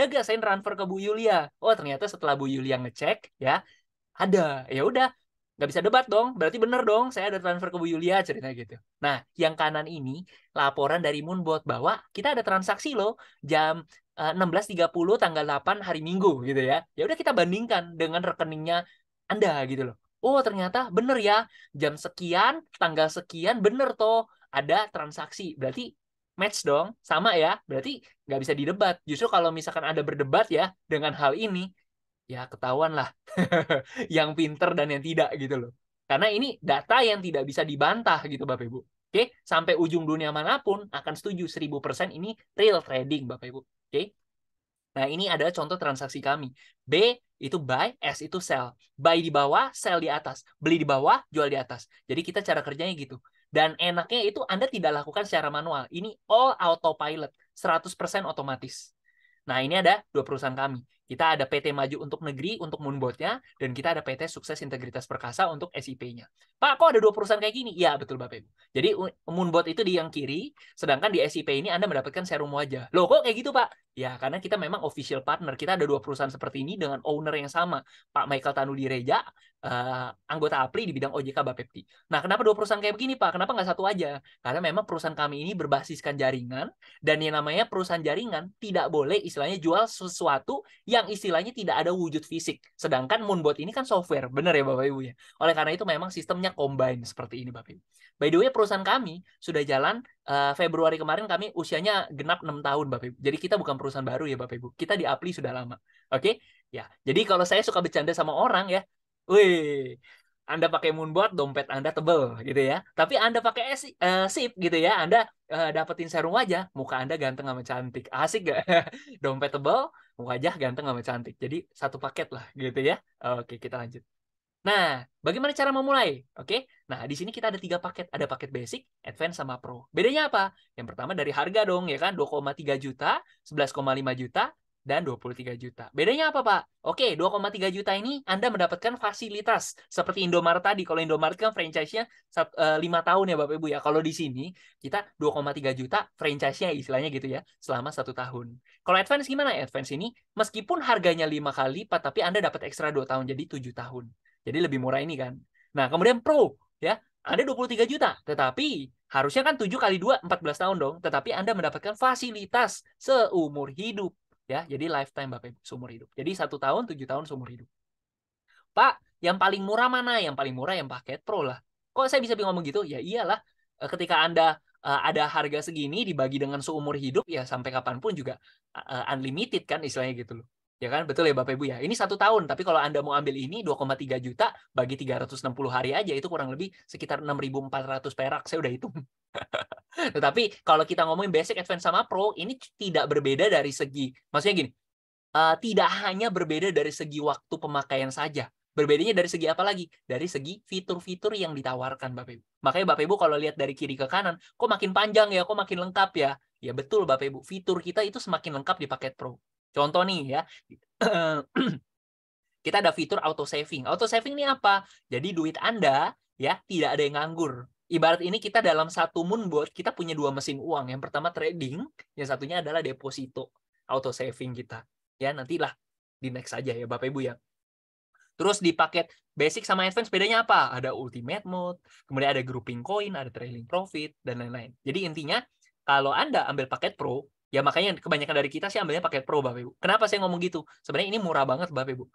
gak saya transfer ke Bu Yulia? Oh, ternyata setelah Bu Yulia ngecek, ya, ada. Ya udah, nggak bisa debat dong. Berarti bener dong, saya ada transfer ke Bu Yulia, ceritanya gitu. Nah, yang kanan ini laporan dari Moonbot bahwa kita ada transaksi loh jam 16.30 tanggal 8 hari Minggu gitu ya. Ya udah kita bandingkan dengan rekeningnya Anda gitu loh. Oh, ternyata bener ya. Jam sekian, tanggal sekian bener toh ada transaksi. Berarti match dong, sama ya. Berarti nggak bisa didebat. Justru kalau misalkan ada berdebat ya dengan hal ini, ya ketahuan lah yang pinter dan yang tidak gitu loh. Karena ini data yang tidak bisa dibantah gitu Bapak Ibu. Oke, sampai ujung dunia manapun akan setuju 1000% ini real trading Bapak Ibu. Oke. Nah, ini adalah contoh transaksi kami. B itu buy, S itu sell. Buy di bawah, sell di atas. Beli di bawah, jual di atas. Jadi kita cara kerjanya gitu. Dan enaknya itu Anda tidak lakukan secara manual. Ini all autopilot, 100% otomatis. Nah, ini ada 2 perusahaan kami. Kita ada PT Maju untuk Negeri, untuk Moonbot-nya, dan kita ada PT Sukses Integritas Perkasa untuk SIP-nya. Pak, kok ada 2 perusahaan kayak gini? Iya, betul Bapak Ibu. Jadi, Moonbot itu di yang kiri, sedangkan di SIP ini Anda mendapatkan serum wajah. Loh, kok kayak gitu, Pak? Ya, karena kita memang official partner. Kita ada 2 perusahaan seperti ini dengan owner yang sama. Pak Michael Tanudireja, anggota APRI di bidang OJK Bapepti. Nah, kenapa 2 perusahaan kayak begini, Pak? Kenapa nggak satu aja? Karena memang perusahaan kami ini berbasiskan jaringan, dan yang namanya perusahaan jaringan tidak boleh istilahnya jual sesuatu yang istilahnya tidak ada wujud fisik. Sedangkan Moonbot ini kan software, benar ya Bapak Ibu ya. Oleh karena itu memang sistemnya combine seperti ini Bapak Ibu. By the way, perusahaan kami sudah jalan Februari kemarin, kami usianya genap 6 tahun Bapak Ibu. Jadi kita bukan perusahaan baru ya Bapak Ibu. Kita di Apli sudah lama. Oke? Ya. Jadi kalau saya suka bercanda sama orang ya, wih, Anda pakai Moonbot, dompet Anda tebel gitu ya. Tapi Anda pakai SIP gitu ya, Anda dapetin serum wajah, muka Anda ganteng sama cantik. Asik gak? Dompet tebel, wajah ganteng sama cantik. Jadi satu paket lah gitu ya. Oke, kita lanjut. Nah, bagaimana cara memulai? Oke. Nah, di sini kita ada 3 paket. Ada paket basic, advance, sama pro. Bedanya apa? Yang pertama dari harga dong, ya kan? 2,3 juta, 11,5 juta, dan 23 juta. Bedanya apa, Pak? Oke, 2,3 juta ini Anda mendapatkan fasilitas seperti Indomaret tadi. Kalau Indomaret kan franchise-nya 5 tahun ya, Bapak Ibu ya. Kalau di sini kita 2,3 juta franchise-nya istilahnya gitu ya, selama 1 tahun. Kalau advance gimana? Advance ini meskipun harganya 5 kali lipat, tapi Anda dapat ekstra 2 tahun, jadi 7 tahun. Jadi lebih murah ini kan. Nah, kemudian pro, ya. Anda 23 juta, tetapi harusnya kan 7 kali 2, 14 tahun dong. Tetapi Anda mendapatkan fasilitas seumur hidup. Ya, jadi lifetime Bapak Ibu, seumur hidup. Jadi 1 tahun, 7 tahun seumur hidup. Pak, yang paling murah mana? Yang paling murah yang paket pro lah. Kok saya bisa ngomong gitu? Ya iyalah, ketika Anda ada harga segini dibagi dengan seumur hidup, ya sampai kapanpun juga unlimited kan istilahnya gitu loh. Ya kan, betul ya Bapak Ibu ya. Ini 1 tahun, tapi kalau Anda mau ambil ini 2,3 juta bagi 360 hari aja, itu kurang lebih sekitar 6.400 perak. Saya udah hitung. Tetapi kalau kita ngomongin basic, advance, sama pro, ini tidak berbeda dari segi, maksudnya gini, tidak hanya berbeda dari segi waktu pemakaian saja. Berbedanya dari segi apa lagi? Dari segi fitur-fitur yang ditawarkan Bapak Ibu. Makanya Bapak Ibu kalau lihat dari kiri ke kanan, kok makin panjang ya, kok makin lengkap ya? Ya betul Bapak Ibu, fitur kita itu semakin lengkap di paket Pro. Contoh nih ya, kita ada fitur auto saving. Auto saving ini apa? Jadi duit Anda ya tidak ada yang nganggur. Ibarat ini kita dalam satu Moonbot kita punya dua mesin uang. Yang pertama trading, yang satunya adalah deposito. Auto saving kita. Ya nantilah di next aja ya Bapak Ibu ya. Terus di paket basic sama advance bedanya apa? Ada ultimate mode, kemudian ada grouping coin, ada trailing profit dan lain-lain. Jadi intinya kalau Anda ambil paket Pro, ya makanya kebanyakan dari kita sih ambilnya paket Pro Bapak Ibu. Kenapa saya ngomong gitu? Sebenarnya ini murah banget Bapak Ibu.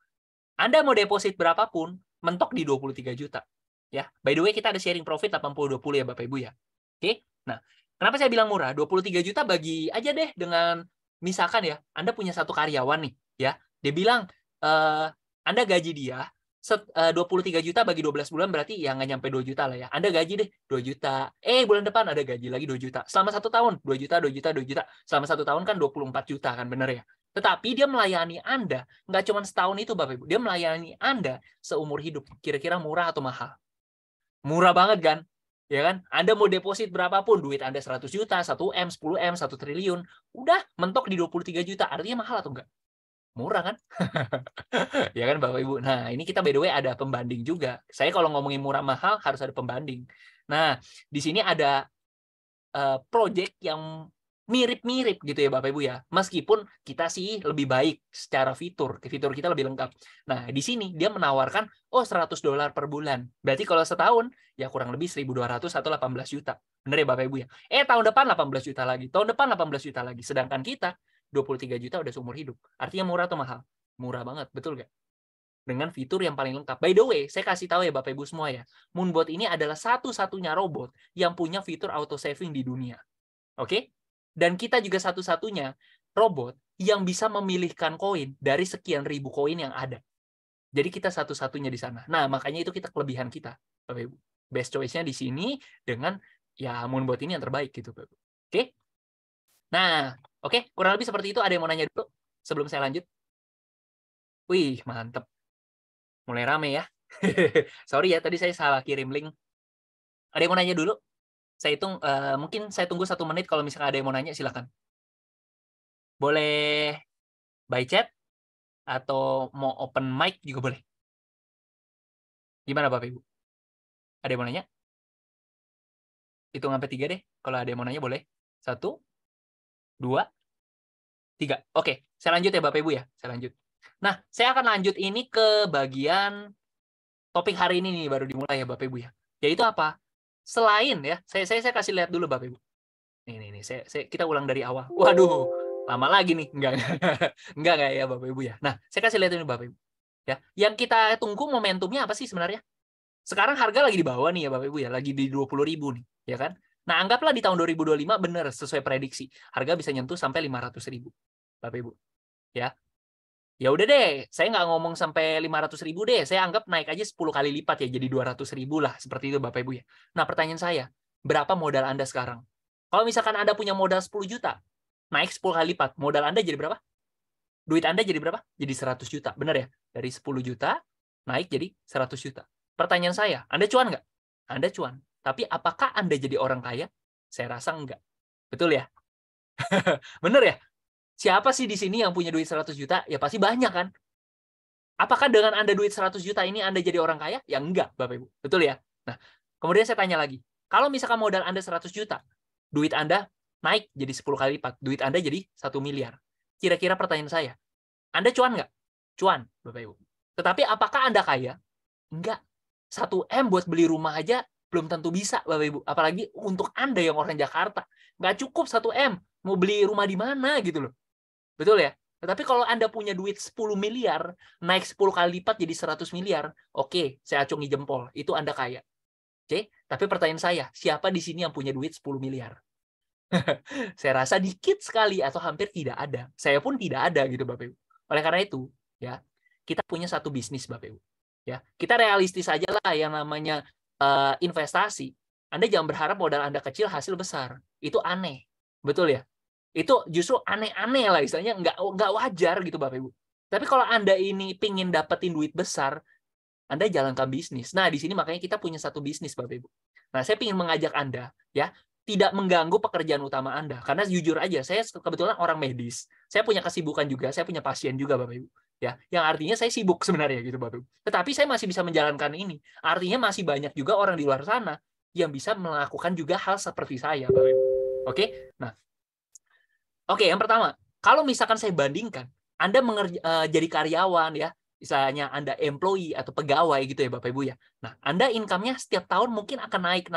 Anda mau deposit berapapun, mentok di 23 juta. Ya, by the way kita ada sharing profit 80-20 ya Bapak Ibu ya. Oke. Nah, kenapa saya bilang murah? 23 juta bagi aja deh dengan misalkan ya, Anda punya satu karyawan nih, ya. Dia bilang Anda gaji dia 23 juta bagi 12 bulan berarti ya nggak nyampe 2 juta lah ya. Anda gaji deh 2 juta. Bulan depan ada gaji lagi 2 juta. Selama 1 tahun 2 juta, 2 juta, 2 juta. Selama 1 tahun kan 24 juta kan, bener ya? Tetapi dia melayani Anda nggak cuma setahun itu Bapak Ibu. Dia melayani Anda seumur hidup. Kira-kira murah atau mahal? Murah banget kan? Ya kan? Anda mau deposit berapapun, duit Anda 100 juta, 1M, 10M, 1 triliun, udah mentok di 23 juta. Artinya mahal atau enggak? Murah kan? Ya kan Bapak Ibu. Nah, ini kita by the way ada pembanding juga. Saya kalau ngomongin murah mahal harus ada pembanding. Nah, di sini ada project yang mirip-mirip gitu ya Bapak Ibu ya. Meskipun kita sih lebih baik secara fitur kita lebih lengkap. Nah, di sini dia menawarkan $100 per bulan. Berarti kalau setahun ya kurang lebih 1.200 atau 18 juta. Bener ya Bapak Ibu ya? Tahun depan 18 juta lagi. Tahun depan 18 juta lagi. Sedangkan kita 23 juta udah seumur hidup. Artinya murah atau mahal? Murah banget, betul nggak? Dengan fitur yang paling lengkap. By the way, saya kasih tahu ya Bapak Ibu semua ya. Moonbot ini adalah satu-satunya robot yang punya fitur auto saving di dunia. Oke? Dan kita juga satu-satunya robot yang bisa memilihkan koin dari sekian ribu koin yang ada. Jadi kita satu-satunya di sana. Nah, makanya itu kita kelebihan kita, Bapak Ibu. Best choice-nya di sini dengan ya Moonbot ini yang terbaik gitu, Bapak Ibu. Oke? Nah, oke, kurang lebih seperti itu. Ada yang mau nanya dulu sebelum saya lanjut? Wih, mantep. Mulai rame ya. Sorry ya, tadi saya salah kirim link. Ada yang mau nanya dulu? Saya hitung, mungkin saya tunggu 1 menit. Kalau misalnya ada yang mau nanya, silakan. Boleh by chat, atau mau open mic juga boleh. Gimana Bapak Ibu? Ada yang mau nanya? Hitung sampai 3 deh. Kalau ada yang mau nanya boleh. 1, 2, 3. Oke, saya lanjut ya Bapak Ibu ya. Saya lanjut. Nah, saya akan lanjut ini ke bagian topik hari ini nih, baru dimulai ya Bapak Ibu ya. Yaitu apa? Selain ya, saya kasih lihat dulu Bapak Ibu. Nih, kita ulang dari awal. Waduh, lama lagi nih. Enggak ya Bapak Ibu ya. Nah, saya kasih lihat ini Bapak Ibu. Ya, yang kita tunggu momentumnya apa sih sebenarnya? Sekarang harga lagi di bawah nih ya Bapak Ibu ya, lagi di 20.000 nih, ya kan? Nah, anggaplah di tahun 2025 benar sesuai prediksi, harga bisa nyentuh sampai 500.000. Bapak Ibu. Ya. Ya udah deh, saya nggak ngomong sampai 500.000 deh, saya anggap naik aja 10 kali lipat ya, jadi 200.000 lah, seperti itu Bapak Ibu ya. Nah, pertanyaan saya, berapa modal Anda sekarang? Kalau misalkan Anda punya modal 10 juta, naik 10 kali lipat, modal Anda jadi berapa? Duit Anda jadi berapa? Jadi 100 juta, benar ya? Dari 10 juta, naik jadi 100 juta. Pertanyaan saya, Anda cuan nggak? Anda cuan. Tapi apakah Anda jadi orang kaya? Saya rasa enggak. Betul ya? Benar ya? Siapa sih di sini yang punya duit 100 juta? Ya pasti banyak kan? Apakah dengan Anda duit 100 juta ini Anda jadi orang kaya? Ya enggak, Bapak Ibu. Betul ya? Nah, kemudian saya tanya lagi. Kalau misalkan modal Anda 100 juta, duit Anda naik jadi 10 kali lipat. Duit Anda jadi 1 miliar. Kira-kira pertanyaan saya, Anda cuan nggak? Cuan, Bapak Ibu. Tetapi apakah Anda kaya? Enggak. 1M buat beli rumah aja belum tentu bisa, Bapak Ibu. Apalagi untuk Anda yang orang Jakarta. Nggak cukup 1M. Mau beli rumah di mana gitu loh. Betul ya? Tetapi kalau Anda punya duit 10 miliar, naik 10 kali lipat jadi 100 miliar, oke, saya acungi jempol. Itu Anda kaya. Oke? Tapi pertanyaan saya, siapa di sini yang punya duit 10 miliar? Saya rasa dikit sekali atau hampir tidak ada. Saya pun tidak ada gitu, Bapak Ibu. Oleh karena itu, ya, kita punya satu bisnis, Bapak Ibu. Ya, kita realistis aja lah yang namanya investasi. Anda jangan berharap modal Anda kecil hasil besar. Itu aneh. Betul ya? Itu justru aneh-aneh lah, istilahnya nggak wajar gitu Bapak Ibu. Tapi kalau Anda ini pingin dapetin duit besar, Anda jalankan bisnis. Nah, di sini makanya kita punya satu bisnis Bapak Ibu. Nah, saya pingin mengajak Anda, ya, tidak mengganggu pekerjaan utama Anda. Karena jujur aja, saya kebetulan orang medis. Saya punya kesibukan juga, saya punya pasien juga, Bapak Ibu. Ya, yang artinya saya sibuk sebenarnya gitu, Bapak Ibu. Tetapi saya masih bisa menjalankan ini. Artinya masih banyak juga orang di luar sana yang bisa melakukan juga hal seperti saya, Bapak Ibu. Oke? Nah, oke, yang pertama, kalau misalkan saya bandingkan, Anda jadi karyawan ya, misalnya Anda employee atau pegawai gitu ya Bapak Ibu ya. Nah, Anda income-nya setiap tahun mungkin akan naik.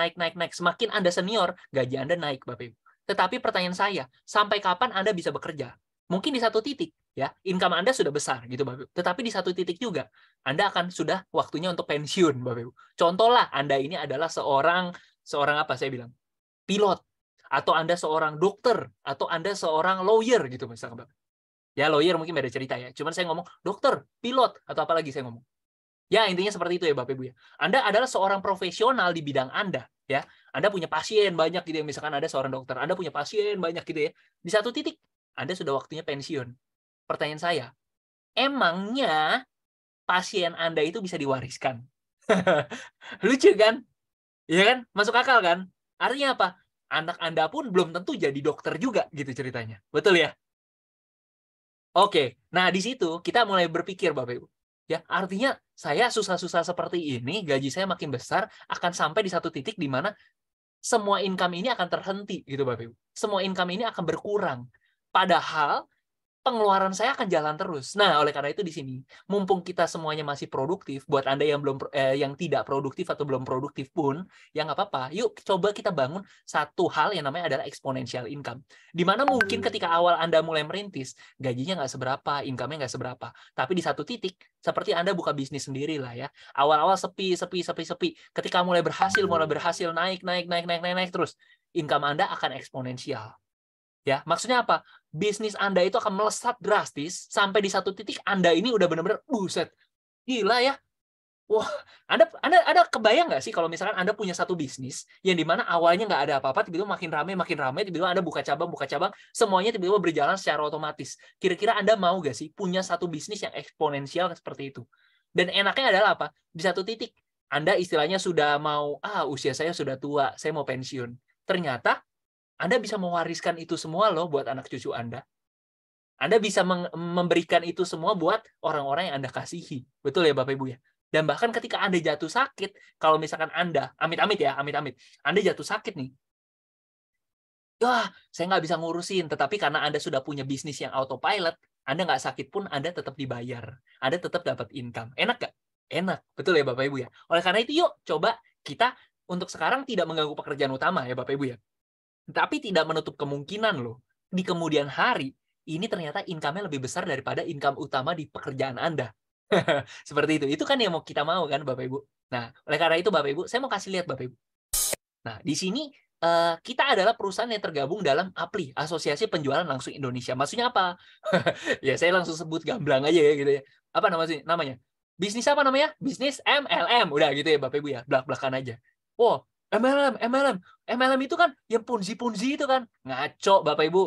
Semakin Anda senior, gaji Anda naik Bapak Ibu. Tetapi pertanyaan saya, sampai kapan Anda bisa bekerja? Mungkin di satu titik ya, income Anda sudah besar gitu Bapak Ibu. Tetapi di satu titik juga Anda akan sudah waktunya untuk pensiun Bapak Ibu. Contohlah Anda ini adalah seorang apa saya bilang? Pilot, atau Anda seorang dokter, atau Anda seorang lawyer gitu misalkan Bapak. Ya lawyer mungkin beda cerita ya. Cuman saya ngomong dokter, pilot, atau apa lagi saya ngomong. Ya intinya seperti itu ya Bapak Ibu ya. Anda adalah seorang profesional di bidang Anda ya. Anda punya pasien banyak gitu ya. Misalkan Anda seorang dokter, Anda punya pasien banyak gitu ya. Di satu titik Anda sudah waktunya pensiun. Pertanyaan saya, emangnya pasien Anda itu bisa diwariskan? Lucu kan? Iya kan? Masuk akal kan? Artinya apa? Anak Anda pun belum tentu jadi dokter juga gitu ceritanya. Betul ya? Oke, nah di situ kita mulai berpikir Bapak Ibu. Ya, artinya saya susah-susah seperti ini, gaji saya makin besar, akan sampai di satu titik di mana semua income ini akan terhenti gitu Bapak Ibu. Semua income ini akan berkurang. Padahal pengeluaran saya akan jalan terus. Nah, oleh karena itu di sini, mumpung kita semuanya masih produktif, buat Anda yang yang tidak produktif atau belum produktif pun, ya nggak apa-apa. Yuk coba kita bangun satu hal yang namanya adalah exponential income. Di mana mungkin ketika awal Anda mulai merintis, gajinya nggak seberapa, income-nya nggak seberapa. Tapi di satu titik, seperti Anda buka bisnis sendiri lah ya. Awal-awal sepi. Ketika mulai berhasil, naik terus, income Anda akan eksponensial. Ya, maksudnya apa? Bisnis Anda itu akan melesat drastis sampai di satu titik Anda ini udah benar-benar buset. Gila ya. Wah, Anda kebayang nggak sih kalau misalkan Anda punya satu bisnis yang dimana awalnya nggak ada apa-apa, tiba-tiba makin ramai, tiba-tiba Anda buka cabang, semuanya tiba-tiba berjalan secara otomatis. Kira-kira Anda mau nggak sih punya satu bisnis yang eksponensial seperti itu? Dan enaknya adalah apa? Di satu titik Anda istilahnya sudah mau, usia saya sudah tua, saya mau pensiun. Ternyata Anda bisa mewariskan itu semua loh buat anak cucu Anda. Anda bisa memberikan itu semua buat orang-orang yang Anda kasihi. Betul ya Bapak Ibu ya? Dan bahkan ketika Anda jatuh sakit, kalau misalkan Anda, amit-amit ya, amit-amit, Anda jatuh sakit nih, wah, saya nggak bisa ngurusin. Tetapi karena Anda sudah punya bisnis yang autopilot, Anda nggak sakit pun Anda tetap dibayar. Anda tetap dapat income. Enak nggak? Enak. Betul ya Bapak Ibu ya? Oleh karena itu yuk, coba kita untuk sekarang tidak mengganggu pekerjaan utama ya Bapak Ibu ya. Tapi tidak menutup kemungkinan loh, di kemudian hari, ini ternyata income-nya lebih besar daripada income utama di pekerjaan Anda. Seperti itu. Itu kan yang mau kita mau kan Bapak Ibu. Nah, oleh karena itu Bapak Ibu, saya mau kasih lihat Bapak Ibu. Nah, di sini kita adalah perusahaan yang tergabung dalam APLI, Asosiasi Penjualan Langsung Indonesia. Maksudnya apa? Ya, saya langsung sebut gamblang aja ya gitu ya. Apa namanya? Bisnis apa namanya? Bisnis MLM. Udah gitu ya Bapak Ibu ya. Belak-belakan aja. Wow, MLM itu kan yang Ponzi itu kan. Ngaco Bapak Ibu.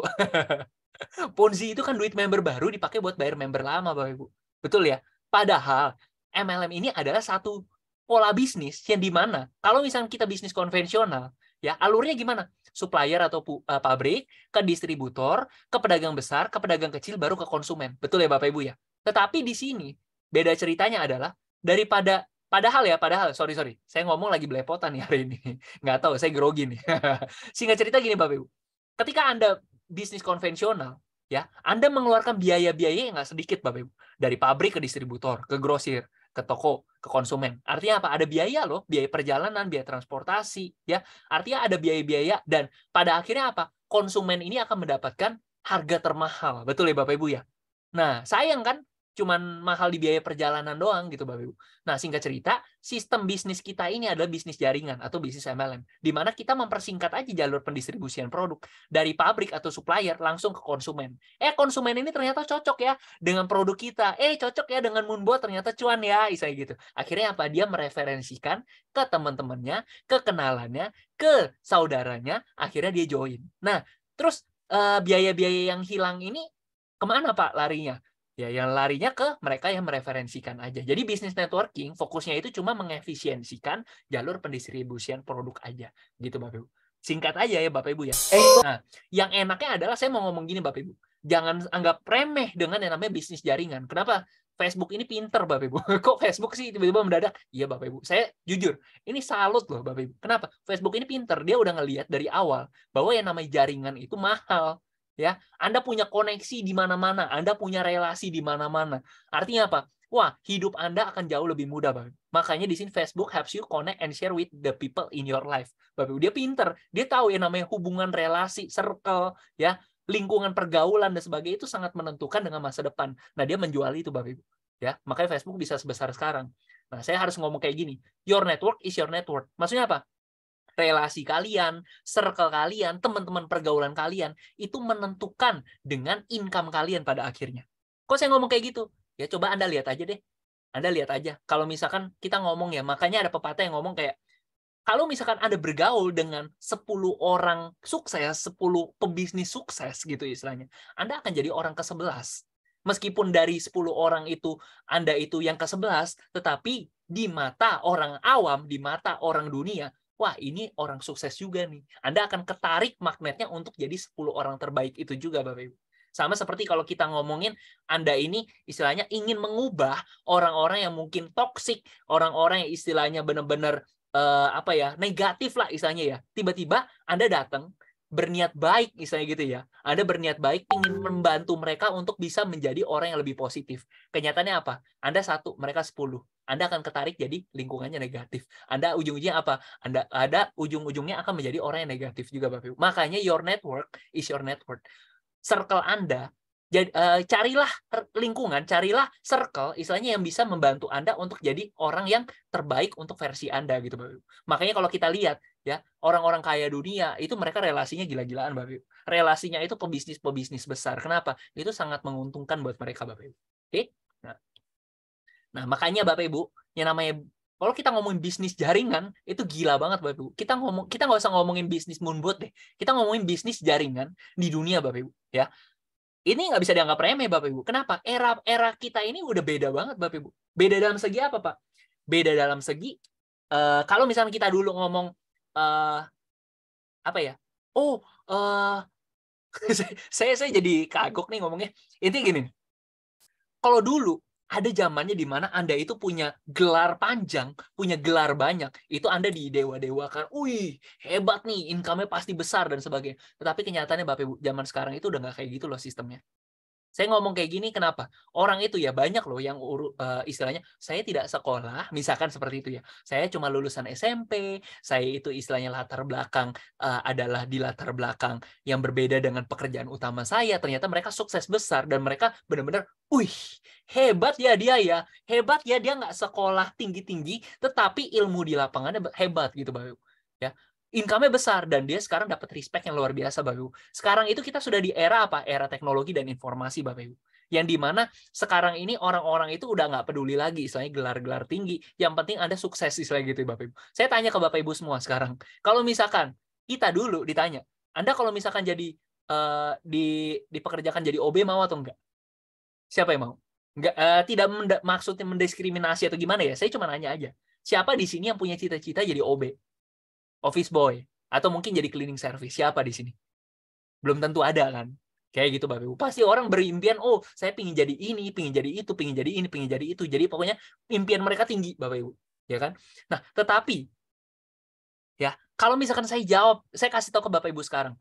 Ponzi itu kan duit member baru dipakai buat bayar member lama Bapak Ibu. Betul ya? Padahal MLM ini adalah satu pola bisnis yang dimana kalau misalnya kita bisnis konvensional, ya alurnya gimana? Supplier atau pabrik, ke distributor, ke pedagang besar, ke pedagang kecil, baru ke konsumen. Betul ya Bapak Ibu ya? Tetapi di sini, beda ceritanya adalah padahal, sorry, saya ngomong lagi belepotan nih hari ini. Nggak tahu, saya grogi nih. Singkat cerita gini Bapak Ibu, ketika Anda bisnis konvensional, ya Anda mengeluarkan biaya-biaya yang nggak sedikit Bapak Ibu. Dari pabrik ke distributor, ke grosir, ke toko, ke konsumen. Artinya apa? Ada biaya loh, biaya perjalanan, biaya transportasi, ya. Artinya ada biaya-biaya dan pada akhirnya apa? Konsumen ini akan mendapatkan harga termahal. Betul ya Bapak Ibu ya? Nah, sayang kan? Cuman mahal di biaya perjalanan doang gitu Bapak Ibu. Nah, singkat cerita, sistem bisnis kita ini adalah bisnis jaringan atau bisnis MLM, di mana kita mempersingkat aja jalur pendistribusian produk dari pabrik atau supplier langsung ke konsumen. Konsumen ini ternyata cocok ya dengan produk kita. Cocok ya dengan Moonbot, ternyata cuan ya, misalnya gitu. Akhirnya apa? Dia mereferensikan ke teman-temannya, ke kenalannya, ke saudaranya, akhirnya dia join. Nah, terus biaya-biaya yang hilang ini kemana Pak larinya? Ya, yang larinya ke mereka yang mereferensikan aja. Jadi bisnis networking fokusnya itu cuma mengefisiensikan jalur pendistribusian produk aja, gitu Bapak Ibu. Singkat aja ya Bapak Ibu ya. Nah, yang enaknya adalah saya mau ngomong gini Bapak Ibu. Jangan anggap remeh dengan yang namanya bisnis jaringan. Kenapa? Facebook ini pinter Bapak Ibu. Kok Facebook sih tiba-tiba mendadak? Iya Bapak Ibu. Saya jujur, ini salut loh Bapak Ibu. Kenapa? Facebook ini pinter. Dia udah ngelihat dari awal bahwa yang namanya jaringan itu mahal. Ya, Anda punya koneksi di mana-mana, Anda punya relasi di mana-mana. Artinya apa? Wah, hidup Anda akan jauh lebih mudah, Bapak. Makanya di sini Facebook helps you connect and share with the people in your life. Bapak, dia pinter. Dia tahu yang namanya hubungan relasi, circle, ya, lingkungan pergaulan dan sebagainya itu sangat menentukan dengan masa depan. Nah, dia menjual itu, Bapak Ibu. Ya, makanya Facebook bisa sebesar sekarang. Nah, saya harus ngomong kayak gini. Your network is your network. Maksudnya apa? Relasi kalian, circle kalian, teman-teman pergaulan kalian itu menentukan dengan income kalian pada akhirnya. Kok saya ngomong kayak gitu? Ya coba Anda lihat aja deh. Anda lihat aja. Kalau misalkan kita ngomong ya, makanya ada pepatah yang ngomong kayak, kalau misalkan Anda bergaul dengan 10 orang sukses, 10 pebisnis sukses gitu istilahnya, Anda akan jadi orang ke-11. Meskipun dari 10 orang itu Anda itu yang ke-11, tetapi di mata orang awam, di mata orang dunia, wah ini orang sukses juga nih. Anda akan ketarik magnetnya untuk jadi 10 orang terbaik itu juga Bapak Ibu. Sama seperti kalau kita ngomongin Anda ini istilahnya ingin mengubah orang-orang yang mungkin toksik, orang-orang yang istilahnya benar-benar negatif lah istilahnya ya. Tiba-tiba Anda datang berniat baik istilahnya gitu ya. Anda berniat baik ingin membantu mereka untuk bisa menjadi orang yang lebih positif. Kenyataannya apa? Anda 1, mereka 10. Anda akan ketarik jadi lingkungannya negatif. Anda ujung-ujungnya apa? Anda ujung-ujungnya akan menjadi orang yang negatif juga Bapak Ibu. Makanya your network is your network. Circle Anda, carilah lingkungan, carilah circle, istilahnya yang bisa membantu Anda untuk jadi orang yang terbaik untuk versi Anda gitu, Bapak Ibu. Makanya kalau kita lihat ya, orang-orang kaya dunia itu mereka relasinya gila-gilaan, Bapak Ibu. Relasinya itu pebisnis besar. Kenapa? Itu sangat menguntungkan buat mereka, Bapak Ibu. Oke? Nah, makanya Bapak Ibu, yang namanya kalau kita ngomongin bisnis jaringan, itu gila banget Bapak Ibu. Kita nggak usah ngomongin bisnis moonboat deh. Kita ngomongin bisnis jaringan di dunia Bapak Ibu. Ya, ini nggak bisa dianggap remeh Bapak Ibu. Kenapa? Era kita ini udah beda banget Bapak Ibu. Beda dalam segi apa Pak? Beda dalam segi kalau misalnya kita dulu ngomong apa ya? Oh, saya jadi kagok nih ngomongnya. Intinya gini. Kalau dulu ada zamannya di mana Anda itu punya gelar panjang, punya gelar banyak, itu Anda didewa-dewakan. Wih, hebat nih, income-nya pasti besar dan sebagainya. Tetapi kenyataannya Bapak Ibu, zaman sekarang itu udah nggak kayak gitu loh sistemnya. Saya ngomong kayak gini kenapa? Orang itu ya banyak loh yang istilahnya saya tidak sekolah, misalkan seperti itu ya. Saya cuma lulusan SMP, saya itu istilahnya latar belakang adalah di latar belakang yang berbeda dengan pekerjaan utama saya. Ternyata mereka sukses besar dan mereka benar-benar, wih, hebat ya dia ya. Hebat ya dia nggak sekolah tinggi-tinggi, tetapi ilmu di lapangannya hebat gitu, Bapak. Ya. Income-nya besar dan dia sekarang dapat respect yang luar biasa Bapak Ibu. Sekarang itu kita sudah di era apa? Era teknologi dan informasi Bapak Ibu. Yang dimana sekarang ini orang-orang itu udah nggak peduli lagi istilahnya gelar-gelar tinggi. Yang penting Anda sukses istilahnya gitu Bapak Ibu. Saya tanya ke Bapak Ibu semua sekarang. Kalau misalkan kita dulu ditanya, Anda kalau misalkan jadi dipekerjakan jadi OB mau atau enggak? Siapa yang mau? Enggak, tidak maksudnya mendiskriminasi atau gimana ya. Saya cuma nanya aja. Siapa di sini yang punya cita-cita jadi OB? Office boy, atau mungkin jadi cleaning service. Siapa di sini? Belum tentu ada kan? Kayak gitu Bapak Ibu. Pasti orang berimpian, oh saya pingin jadi ini, pingin jadi itu, pingin jadi ini, pingin jadi itu. Jadi pokoknya impian mereka tinggi Bapak Ibu. Ya kan? Nah, tetapi ya, kalau misalkan saya jawab, saya kasih tahu ke Bapak Ibu sekarang.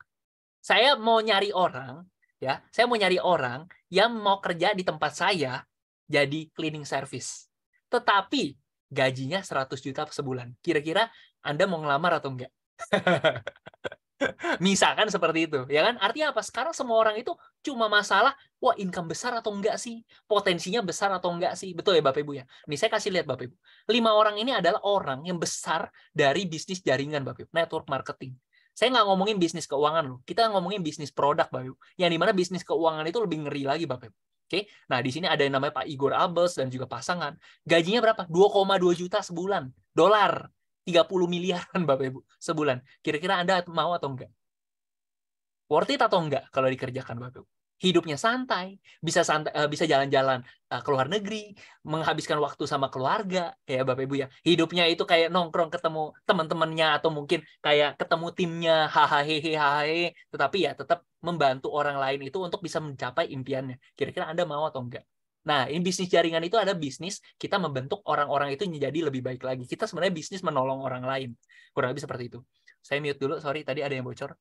Saya mau nyari orang, ya, saya mau nyari orang yang mau kerja di tempat saya jadi cleaning service. Tetapi gajinya 100 juta sebulan. Kira-kira Anda mau ngelamar atau enggak? Misalkan seperti itu, ya kan? Artinya apa? Sekarang semua orang itu cuma masalah, wah income besar atau enggak sih? Potensinya besar atau enggak sih? Betul ya Bapak Ibu ya? Nih saya kasih lihat Bapak Ibu. 5 orang ini adalah orang yang besar dari bisnis jaringan Bapak Ibu, network marketing. Saya nggak ngomongin bisnis keuangan loh. Kita ngomongin bisnis produk Bapak Ibu. Yang dimana bisnis keuangan itu lebih ngeri lagi Bapak Ibu. Oke, nah di sini ada yang namanya Pak Igor Abels dan juga pasangan. Gajinya berapa? 2,2 juta sebulan. Dolar. 30 miliaran Bapak Ibu sebulan. Kira-kira Anda mau atau enggak? Worth it atau enggak kalau dikerjakan Bapak Ibu? hidupnya santai, bisa jalan-jalan ke luar negeri, menghabiskan waktu sama keluarga, ya Bapak Ibu ya. Hidupnya itu kayak nongkrong ketemu teman-temannya atau mungkin kayak ketemu timnya, hahaha, tetapi ya tetap membantu orang lain itu untuk bisa mencapai impiannya. Kira-kira Anda mau atau enggak? Nah, ini bisnis jaringan itu ada bisnis kita membentuk orang-orang itu menjadi lebih baik lagi. Kita sebenarnya bisnis menolong orang lain. Kurang lebih seperti itu. Saya mute dulu, sorry tadi ada yang bocor.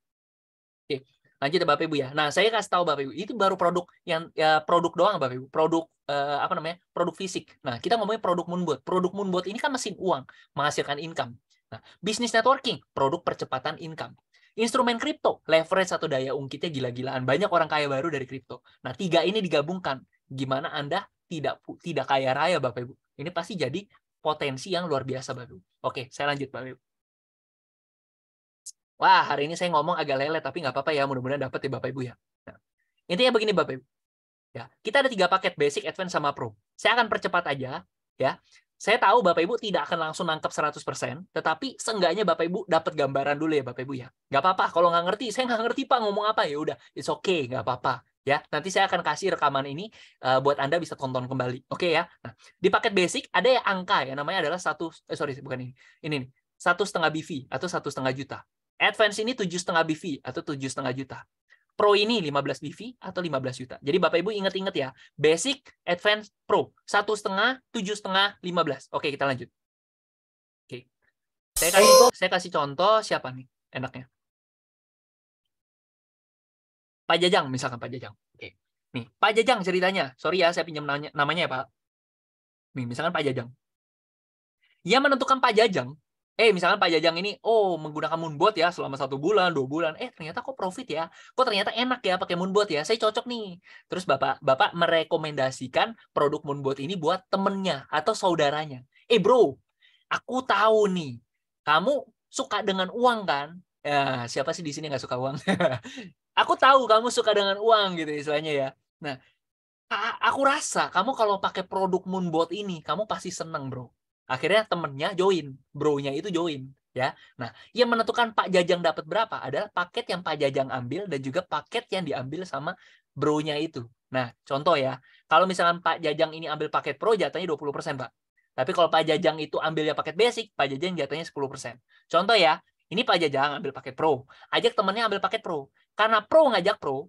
Oke, lanjut ya Bapak Ibu ya. Nah, saya kasih tahu Bapak Ibu, itu baru produk yang ya, produk doang Bapak Ibu. Produk apa namanya? Produk fisik. Nah, kita ngomongin produk Moonbot. Produk Moonbot ini kan mesin uang, menghasilkan income. Nah, bisnis networking, produk percepatan income. Instrumen kripto, leverage atau daya ungkitnya gila-gilaan. Banyak orang kaya baru dari kripto. Nah, 3 ini digabungkan. Gimana Anda tidak kaya raya Bapak Ibu? Ini pasti jadi potensi yang luar biasa Bapak Ibu. Oke, saya lanjut Bapak Ibu. Wah, hari ini saya ngomong agak lelet, tapi nggak apa-apa ya. Mudah-mudahan dapat ya Bapak Ibu ya. Nah, intinya begini Bapak Ibu. Ya, kita ada 3 paket, Basic, Advance, sama Pro. Saya akan percepat aja. Ya. Saya tahu Bapak Ibu tidak akan langsung nangkep 100%, tetapi seenggaknya Bapak Ibu dapat gambaran dulu ya Bapak Ibu ya. Nggak apa-apa, kalau nggak ngerti, saya nggak ngerti Pak ngomong apa, ya udah, it's okay, nggak apa-apa. Ya, nanti saya akan kasih rekaman ini buat Anda bisa tonton kembali. Oke ya. Nah, di paket Basic ada yang angka ya, namanya adalah bukan ini. Ini nih, 1,5 BV atau 1,5 juta. Advance ini 7,5 BV atau 7,5 juta. Pro ini 15 BV atau 15 juta. Jadi Bapak Ibu ingat-ingat ya, Basic, Advance, Pro. 1,5, 7,5, 15. Oke, kita lanjut. Oke. Saya kasih contoh siapa nih enaknya. Pak Jajang, misalkan Pak Jajang. Oke. Nih, Pak Jajang ceritanya. Sorry ya, saya pinjam namanya ya, Pak. Nih, misalkan Pak Jajang. Yang menentukan Pak Jajang, misalkan Pak Jajang ini, menggunakan Moonbot ya selama 1 bulan, 2 bulan. Ternyata kok profit ya. Kok ternyata enak ya pakai Moonbot ya. Saya cocok nih. Terus Bapak merekomendasikan produk Moonbot ini buat temennya atau saudaranya. Bro, aku tahu nih, kamu suka dengan uang kan? Ya, siapa sih di sini nggak suka uang? Aku tahu kamu suka dengan uang gitu istilahnya ya. Nah, aku rasa kamu kalau pakai produk Moonbot ini, kamu pasti seneng, bro. Akhirnya temennya join, bro-nya itu join. Ya, nah, yang menentukan Pak Jajang dapat berapa adalah paket yang Pak Jajang ambil dan juga paket yang diambil sama bro-nya itu. Nah, contoh ya, kalau misalkan Pak Jajang ini ambil paket pro, jatuhnya 20%, Pak. Tapi kalau Pak Jajang itu ambilnya paket basic, Pak Jajang jatuhnya 10%. Contoh ya, ini Pak Jajang ambil paket pro, ajak temennya ambil paket pro. Karena pro ngajak pro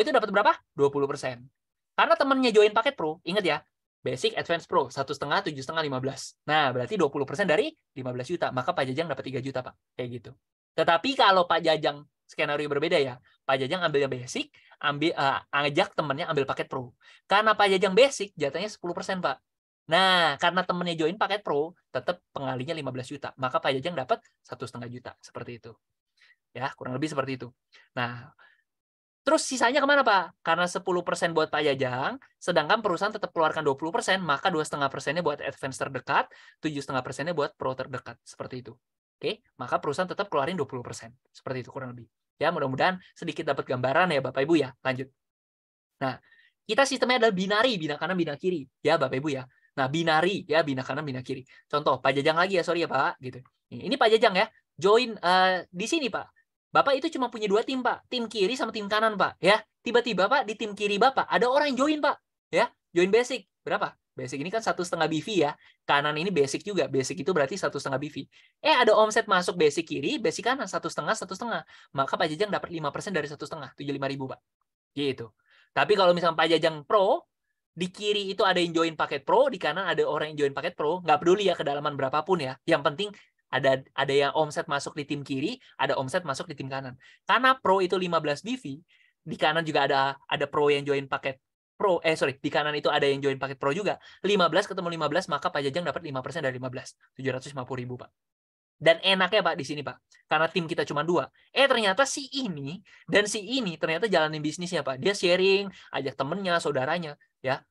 itu dapat berapa? 20%. Karena temennya join paket pro, ingat ya, Basic, Advance, Pro, 1,5, 7,5, 15. Nah, berarti 20% dari 15 juta. Maka Pak Jajang dapat 3 juta, Pak. Kayak gitu. Tetapi kalau Pak Jajang, skenario berbeda ya. Pak Jajang ambilnya Basic, ajak temennya ambil paket Pro. Karena Pak Jajang Basic, jatuhnya 10%, Pak. Nah, karena temennya join paket Pro, tetap pengalinya 15 juta. Maka Pak Jajang dapat 1,5 juta. Seperti itu. Ya, kurang lebih seperti itu. Nah, terus sisanya kemana, Pak? Karena 10% buat Pak Jajang, sedangkan perusahaan tetap keluarkan 20%, maka 2,5%-nya buat advance terdekat, 7,5%-nya buat pro terdekat. Seperti itu. Oke, maka perusahaan tetap keluarin 20%. Seperti itu kurang lebih. Ya, mudah-mudahan sedikit dapat gambaran ya Bapak Ibu ya. Lanjut. Nah, kita sistemnya adalah binari, bina kanan, bina kiri. Ya, Bapak Ibu ya. Nah, binari ya, bina kanan, bina kiri. Contoh, Pak Jajang lagi ya, sorry ya Pak. Gitu. Ini Pak Jajang ya, join di sini Pak. Bapak itu cuma punya 2 tim, Pak. Tim kiri sama tim kanan, Pak. Ya, tiba-tiba Pak di tim kiri Bapak ada orang yang join, Pak. Ya, join basic. Berapa? Basic ini kan 1,5 BV ya. Kanan ini basic juga. Basic itu berarti 1,5 BV. Ada omset masuk basic kiri, basic kanan 1,5, 1,5. Maka Pak Jajang dapat 5% dari 1,5, 75.000, Pak. Gitu. Tapi kalau misalnya Pak Jajang Pro, di kiri itu ada yang join paket Pro, di kanan ada orang yang join paket Pro. Nggak peduli ya kedalaman berapapun ya. Yang penting ada yang omset masuk di tim kiri, ada omset masuk di tim kanan. Karena pro itu 15 BV, di kanan juga ada pro yang join paket pro, di kanan itu ada yang join paket pro juga. 15 ketemu 15, maka Pak Jajang dapat 5% dari 15, 750.000, Pak. Dan enaknya Pak di sini, Pak, karena tim kita cuma 2. Ternyata si ini dan si ini ternyata jalanin bisnisnya, Pak. Dia sharing, ajak temennya, saudaranya, ya.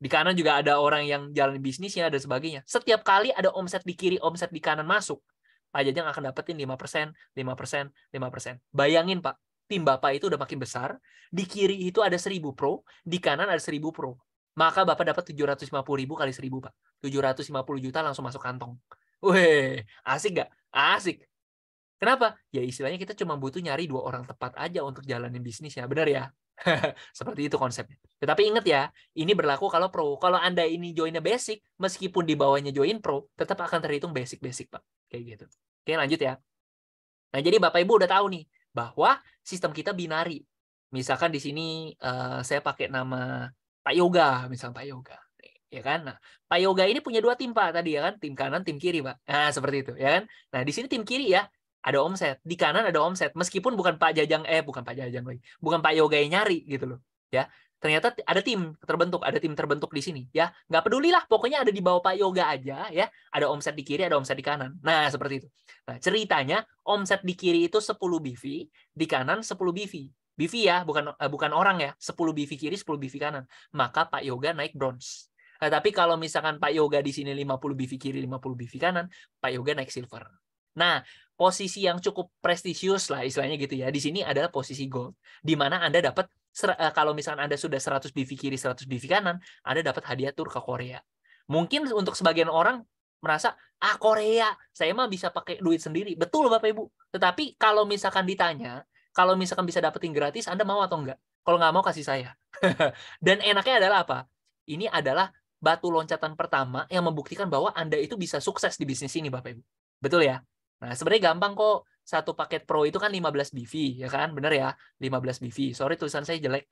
Di kanan juga ada orang yang jalan bisnisnya dan sebagainya. Setiap kali ada omset di kiri, omset di kanan masuk, Pak Jajang akan dapetin 5%, 5%, 5%. Bayangin Pak, tim Bapak itu udah makin besar, di kiri itu ada 1.000 pro, di kanan ada 1.000 pro. Maka Bapak dapat 750.000 kali 1.000, Pak. 750 juta langsung masuk kantong. Weh, asik nggak? Asik. Kenapa? Ya istilahnya kita cuma butuh nyari 2 orang tepat aja untuk jalanin bisnisnya. Benar ya? Seperti itu konsepnya. Tetapi ingat ya, ini berlaku kalau pro. Kalau Anda ini joinnya basic, meskipun di bawahnya join pro, tetap akan terhitung basic-basic, Pak. Kayak gitu. Oke, lanjut ya. Nah, jadi Bapak Ibu udah tahu nih bahwa sistem kita binari. Misalkan di sini saya pakai nama Pak Yoga, misalnya Pak Yoga. Ya kan? Nah, Pak Yoga ini punya 2 tim, Pak, tadi ya kan? Tim kanan, tim kiri, Pak. Nah, seperti itu, ya kan? Nah, di sini tim kiri ya, ada omset. Di kanan ada omset. Meskipun bukan Pak Jajang, bukan Pak Jajang lagi. Bukan Pak Yoga yang nyari gitu loh. Ya. Ternyata ada tim terbentuk di sini ya. Nggak peduli lah, pokoknya ada di bawah Pak Yoga aja ya. Ada omset di kiri, ada omset di kanan. Nah, seperti itu. Nah, ceritanya omset di kiri itu 10 BV, di kanan 10 BV. BV ya, bukan orang ya. 10 BV kiri, 10 BV kanan. Maka Pak Yoga naik bronze. Nah, tapi kalau misalkan Pak Yoga di sini 50 BV kiri, 50 BV kanan, Pak Yoga naik silver. Nah, posisi yang cukup prestisius lah istilahnya gitu ya. Di sini adalah posisi gold, di mana Anda dapat kalau misalkan Anda sudah 100 BV kiri, 100 BV kanan, Anda dapat hadiah tur ke Korea. Mungkin untuk sebagian orang merasa, Korea, saya mah bisa pakai duit sendiri. Betul Bapak Ibu. Tetapi kalau misalkan ditanya, kalau misalkan bisa dapetin gratis, Anda mau atau enggak? Kalau nggak mau, kasih saya. Dan enaknya adalah apa? Ini adalah batu loncatan pertama yang membuktikan bahwa Anda itu bisa sukses di bisnis ini, Bapak Ibu. Betul ya? Nah, sebenarnya gampang kok. Satu paket pro itu kan 15 BV, ya kan? Bener ya? 15 BV. Sorry, tulisan saya jelek.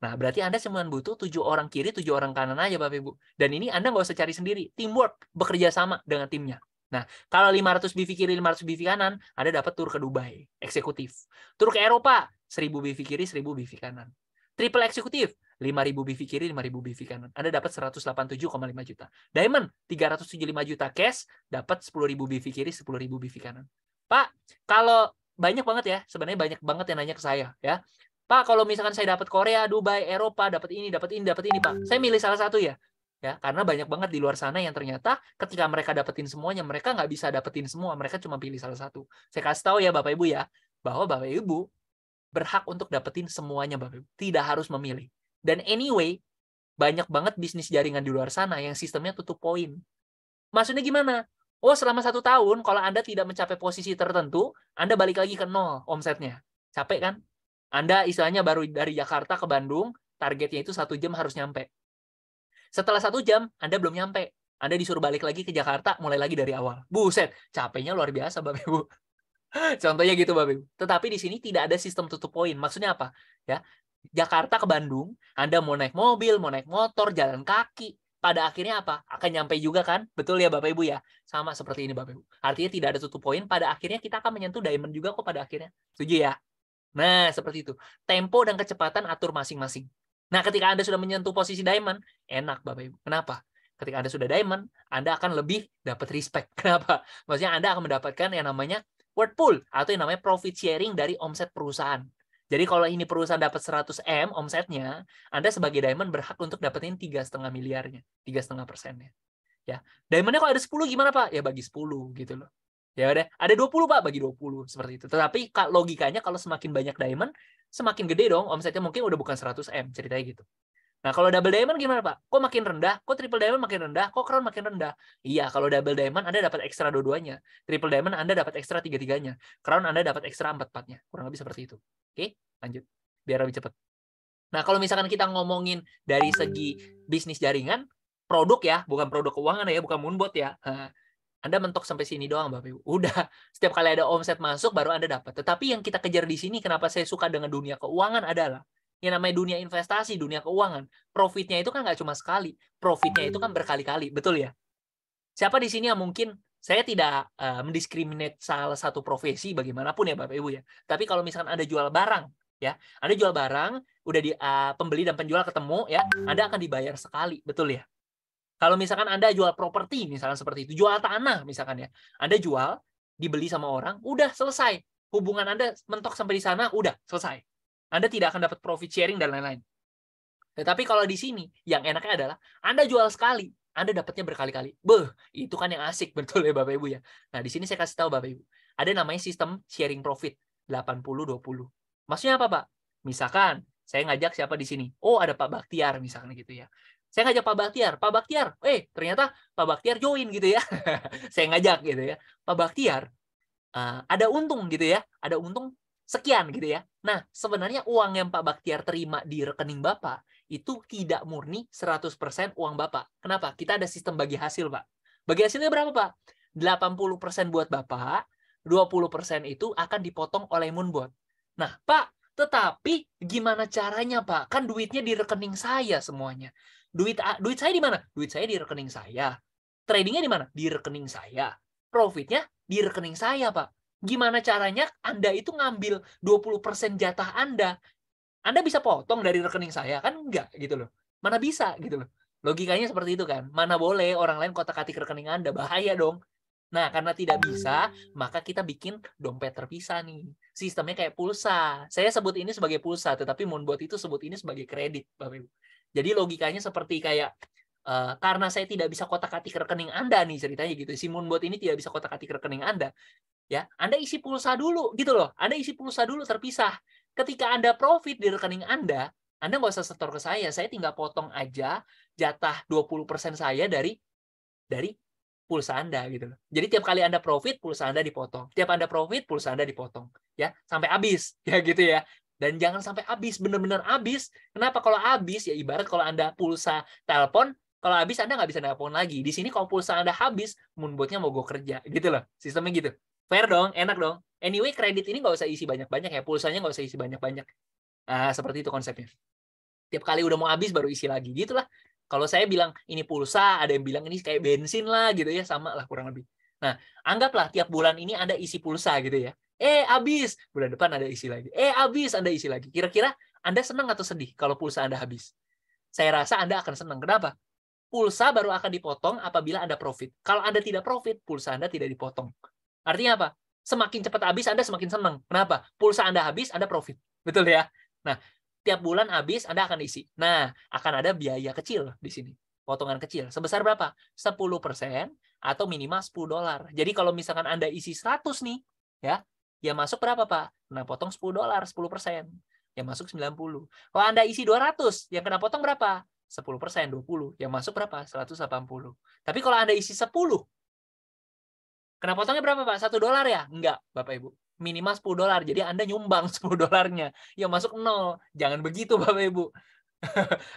Nah, berarti Anda cuma butuh 7 orang kiri, 7 orang kanan aja, Bapak Ibu. Dan ini Anda nggak usah cari sendiri. Teamwork, bekerja sama dengan timnya. Nah, kalau 500 BV kiri, 500 BV kanan, Anda dapat tur ke Dubai, eksekutif. Tur ke Eropa, 1000 BV kiri, 1000 BV kanan. Triple eksekutif, 5.000 BV kiri, 5.000 BV kanan. Anda dapat 187,5 juta. Diamond, 375 juta cash, dapat 10.000 BV kiri, 10.000 BV kanan. Pak, kalau banyak banget ya, sebenarnya banyak banget yang nanya ke saya, ya. Pak, kalau misalkan saya dapat Korea, Dubai, Eropa, dapat ini, Pak. Saya milih salah satu ya. Ya, karena banyak banget di luar sana yang ternyata ketika mereka dapetin semuanya, mereka nggak bisa dapetin semua, mereka cuma pilih salah satu. Saya kasih tahu ya Bapak Ibu ya, bahwa Bapak Ibu berhak untuk dapetin semuanya, Bapak Ibu. Tidak harus memilih. Dan anyway, banyak banget bisnis jaringan di luar sana yang sistemnya tutup poin. Maksudnya gimana? Oh, selama 1 tahun, kalau Anda tidak mencapai posisi tertentu, Anda balik lagi ke 0 omsetnya. Capek kan? Anda istilahnya baru dari Jakarta ke Bandung, targetnya itu 1 jam harus nyampe. Setelah 1 jam, Anda belum nyampe. Anda disuruh balik lagi ke Jakarta, mulai lagi dari awal. Buset, capeknya luar biasa, Bapak Ibu. Contohnya gitu, Bapak Ibu. Tetapi di sini tidak ada sistem tutup poin. Maksudnya apa? Ya, Jakarta ke Bandung, Anda mau naik mobil, mau naik motor, jalan kaki, pada akhirnya apa? Akan nyampe juga kan? Betul ya Bapak Ibu ya? Sama seperti ini Bapak Ibu. Artinya tidak ada tutup poin, pada akhirnya kita akan menyentuh diamond juga kok pada akhirnya. Setuju ya? Nah, seperti itu. Tempo dan kecepatan atur masing-masing. Nah, ketika Anda sudah menyentuh posisi diamond, enak Bapak Ibu. Kenapa? Ketika Anda sudah diamond, Anda akan lebih dapat respect. Kenapa? Maksudnya Anda akan mendapatkan yang namanya word pool atau yang namanya profit sharing dari omset perusahaan. Jadi kalau ini perusahaan dapat 100 M omsetnya, Anda sebagai diamond berhak untuk dapetin 3,5 miliarnya, 3,5%-nya. Ya. Diamondnya kalau ada 10 gimana Pak? Ya bagi 10 gitu loh. Ya udah, ada 20 Pak, bagi 20 seperti itu. Tetapi logikanya kalau semakin banyak diamond, semakin gede dong omsetnya, mungkin udah bukan 100 M, ceritanya gitu. Nah, kalau double diamond gimana Pak? Kok makin rendah? Kok triple diamond makin rendah? Kok crown makin rendah? Iya, kalau double diamond Anda dapat ekstra dua-duanya. Triple diamond Anda dapat ekstra tiga-tiganya. Crown Anda dapat ekstra 4-4-nya. Kurang lebih seperti itu. Oke, lanjut. Biar lebih cepat. Nah, kalau misalkan kita ngomongin dari segi bisnis jaringan, produk ya, bukan produk keuangan ya, bukan moonbot ya. Nah, Anda mentok sampai sini doang, Bapak Ibu. Udah, setiap kali ada omset masuk, baru Anda dapat. Tetapi yang kita kejar di sini, kenapa saya suka dengan dunia keuangan adalah, yang namanya dunia investasi, dunia keuangan, profitnya itu kan nggak cuma sekali. Profitnya itu kan berkali-kali, betul ya? Siapa di sini yang mungkin, saya tidak mendiskriminate salah satu profesi bagaimanapun ya Bapak Ibu ya. Tapi kalau misalkan Anda jual barang, ya, Anda jual barang, udah di pembeli dan penjual ketemu, ya, Anda akan dibayar sekali, betul ya? Kalau misalkan Anda jual properti, misalkan seperti itu, jual tanah misalkan ya, Anda jual, dibeli sama orang, udah selesai. Hubungan Anda mentok sampai di sana, udah selesai. Anda tidak akan dapat profit sharing dan lain-lain. Tetapi kalau di sini, yang enaknya adalah, Anda jual sekali, Anda dapatnya berkali-kali. Itu kan yang asik, betul ya Bapak Ibu ya. Nah, di sini saya kasih tahu Bapak Ibu, ada namanya sistem sharing profit, 80-20. Maksudnya apa Pak? Misalkan, saya ngajak siapa di sini? Oh, ada Pak Baktiar misalkan gitu ya. Saya ngajak Pak Baktiar, ternyata Pak Baktiar join gitu ya. Saya ngajak gitu ya. Pak Baktiar, ada untung gitu ya. Ada untung sekian gitu ya. Nah, sebenarnya uang yang Pak Baktiar terima di rekening Bapak itu tidak murni 100% uang Bapak. Kenapa? Kita ada sistem bagi hasil, Pak. Bagi hasilnya berapa, Pak? 80% buat Bapak, 20% itu akan dipotong oleh Moonbot. Nah, Pak, tetapi gimana caranya, Pak? Kan duitnya di rekening saya semuanya. Duit saya di mana? Duit saya di rekening saya. Tradingnya di mana? Di rekening saya. Profitnya di rekening saya, Pak. Gimana caranya Anda itu ngambil 20% jatah Anda? Anda bisa potong dari rekening saya? Kan enggak gitu loh. Mana bisa gitu loh. Logikanya seperti itu kan. Mana boleh orang lain kotak-katik rekening Anda. Bahaya dong. Nah, karena tidak bisa, maka kita bikin dompet terpisah nih. Sistemnya kayak pulsa. Saya sebut ini sebagai pulsa, tetapi Moonbot itu sebut ini sebagai kredit, Bapak Ibu. Jadi logikanya seperti kayak karena saya tidak bisa kotak-katik rekening Anda nih ceritanya gitu. Si Moonbot ini tidak bisa kotak-katik rekening Anda. Ya, Anda isi pulsa dulu gitu loh. Anda isi pulsa dulu terpisah. Ketika Anda profit di rekening Anda nggak usah setor ke saya. Saya tinggal potong aja jatah 20% saya dari pulsa Anda gitu loh. Jadi tiap kali Anda profit, pulsa Anda dipotong. Tiap Anda profit, pulsa Anda dipotong. Ya, sampai habis. Ya gitu ya. Dan jangan sampai habis, benar-benar habis. Kenapa? Kalau habis, ya ibarat kalau Anda pulsa telepon, kalau habis Anda nggak bisa telepon lagi. Di sini kalau pulsa Anda habis, Moonbotnya mau go kerja. Gitu loh. Sistemnya gitu. Fair dong, enak dong. Anyway, kredit ini nggak usah isi banyak-banyak ya. Pulsanya nggak usah isi banyak-banyak. Nah, seperti itu konsepnya. Tiap kali udah mau habis, baru isi lagi. Gitulah. Kalau saya bilang ini pulsa, ada yang bilang ini kayak bensin lah gitu ya. Sama lah kurang lebih. Nah, anggaplah tiap bulan ini Anda isi pulsa gitu ya. Habis. Bulan depan Anda isi lagi. Habis, Anda isi lagi. Kira-kira Anda senang atau sedih kalau pulsa Anda habis? Saya rasa Anda akan senang. Kenapa? Pulsa baru akan dipotong apabila Anda profit. Kalau Anda tidak profit, pulsa Anda tidak dipotong. Artinya apa? Semakin cepat habis, Anda semakin senang. Kenapa? Pulsa Anda habis, Anda profit. Betul ya? Nah, tiap bulan habis, Anda akan isi. Nah, akan ada biaya kecil di sini. Potongan kecil. Sebesar berapa? 10% atau minimal $10. Jadi kalau misalkan Anda isi 100 nih, ya masuk berapa, Pak? Nah, potong $10, 10%. Yang masuk 90. Kalau Anda isi 200, yang kena potong berapa? 10%, 20. Yang masuk berapa? 180. Tapi kalau Anda isi 10, kena potongnya berapa, Pak? $1 ya? Enggak, Bapak Ibu. Minimal $10. Jadi Anda nyumbang $10-nya. Yang masuk 0. Jangan begitu, Bapak Ibu.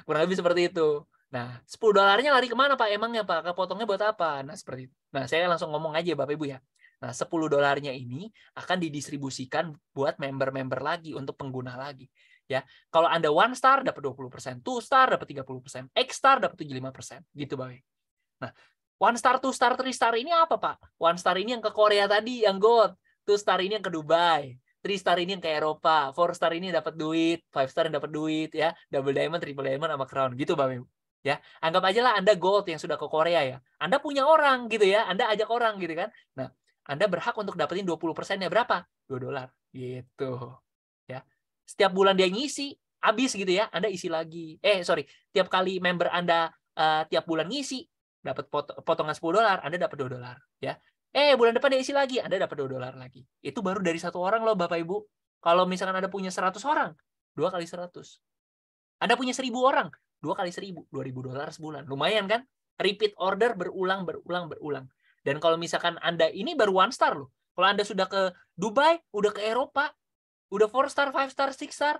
Kurang lebih seperti itu. Nah, $10-nya lari kemana, Pak? Emangnya, Pak? Kepotongnya buat apa? Nah, seperti itu. Nah, saya langsung ngomong aja, Bapak Ibu ya. Nah, $10-nya ini akan didistribusikan buat member-member lagi, untuk pengguna lagi. Ya, kalau Anda 1 star dapat 20%, 2 star dapat 30%, X star dapat 75%. Gitu, Bapak. Nah, 1 star, 2 star, 3 star ini apa, Pak? 1 star ini yang ke Korea tadi, yang gold. 2 star ini yang ke Dubai. 3 star ini yang ke Eropa. 4 star ini dapat duit. 5 star yang dapat duit, ya. Double diamond, triple diamond, sama crown. Gitu, Bapak Ibu. Ya, anggap aja lah Anda gold yang sudah ke Korea ya. Anda punya orang gitu ya. Anda ajak orang gitu kan. Nah, Anda berhak untuk dapetin 20%-nya berapa? $2. Gitu. Ya. Setiap bulan dia ngisi, habis gitu ya. Anda isi lagi. Tiap kali member Anda tiap bulan ngisi, dapat potongan $10, Anda dapat $2, ya. Bulan depan dia isi lagi, Anda dapat $2 lagi. Itu baru dari 1 orang loh, Bapak Ibu. Kalau misalkan Anda punya 100 orang, 2 kali 100. Anda punya 1.000 orang, 2 kali 1.000, $2.000 sebulan. Lumayan kan? Repeat order berulang. Dan kalau misalkan Anda ini baru 1 star loh. Kalau Anda sudah ke Dubai, udah ke Eropa, udah 4 star, 5 star, 6 star,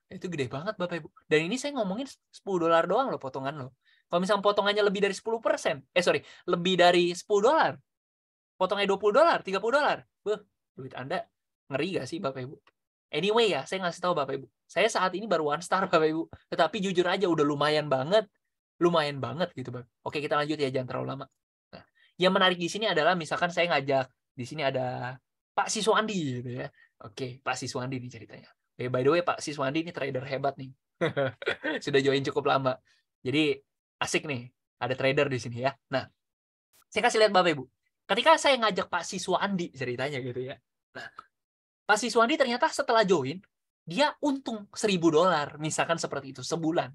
itu gede banget, Bapak Ibu. Dan ini saya ngomongin $10 doang loh potongan loh. Kalau misalnya potongannya lebih dari 10%, lebih dari $10, potongnya $20, $30, duit Anda ngeri gak sih, Bapak Ibu? Anyway ya, saya ngasih tahu Bapak Ibu, saya saat ini baru 1 star, Bapak Ibu. Tetapi jujur aja udah lumayan banget gitu, Bapak. Oke, kita lanjut ya, jangan terlalu lama. Nah, yang menarik di sini adalah misalkan saya ngajak, di sini ada Pak Siswandi gitu ya. Oke, Pak Siswandi nih ceritanya. By the way, Pak Siswandi ini trader hebat nih. Sudah join cukup lama. Jadi asik nih, ada trader di sini ya. Nah, saya kasih lihat Bapak Ibu. Ketika saya ngajak Pak Siswandi ceritanya gitu ya. Nah, Pak Siswandi ternyata setelah join, dia untung $1.000, misalkan seperti itu, sebulan.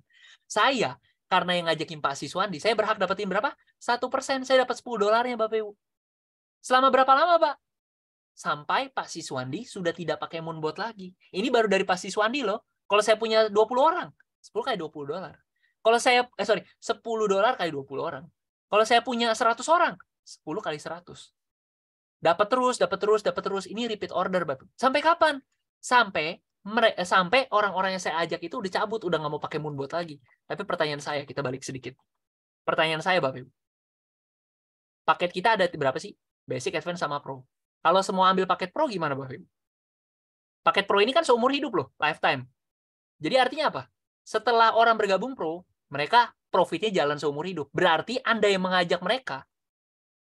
Saya, karena yang ngajakin Pak Siswandi, saya berhak dapetin berapa? 1%, saya dapat $10-nya, Bapak Ibu. Selama berapa lama, Pak? Sampai Pak Siswandi sudah tidak pakai Moonbot lagi. Ini baru dari Pak Siswandi loh. Kalau saya punya 20 orang, 10 kali $20. Kalau saya, $10 kali 20 orang. Kalau saya punya 100 orang, 10 kali 100. Dapat terus. Ini repeat order, Bapak. Sampai kapan? sampai orang-orang yang saya ajak itu udah cabut, udah nggak mau pakai Moonbot lagi. Tapi pertanyaan saya, kita balik sedikit. Pertanyaan saya, Bapak Ibu. Paket kita ada berapa sih? Basic, Advance, sama Pro. Kalau semua ambil paket Pro gimana, Bapak Ibu? Paket Pro ini kan seumur hidup loh, lifetime. Jadi artinya apa? Setelah orang bergabung Pro, mereka profitnya jalan seumur hidup. Berarti Anda yang mengajak mereka,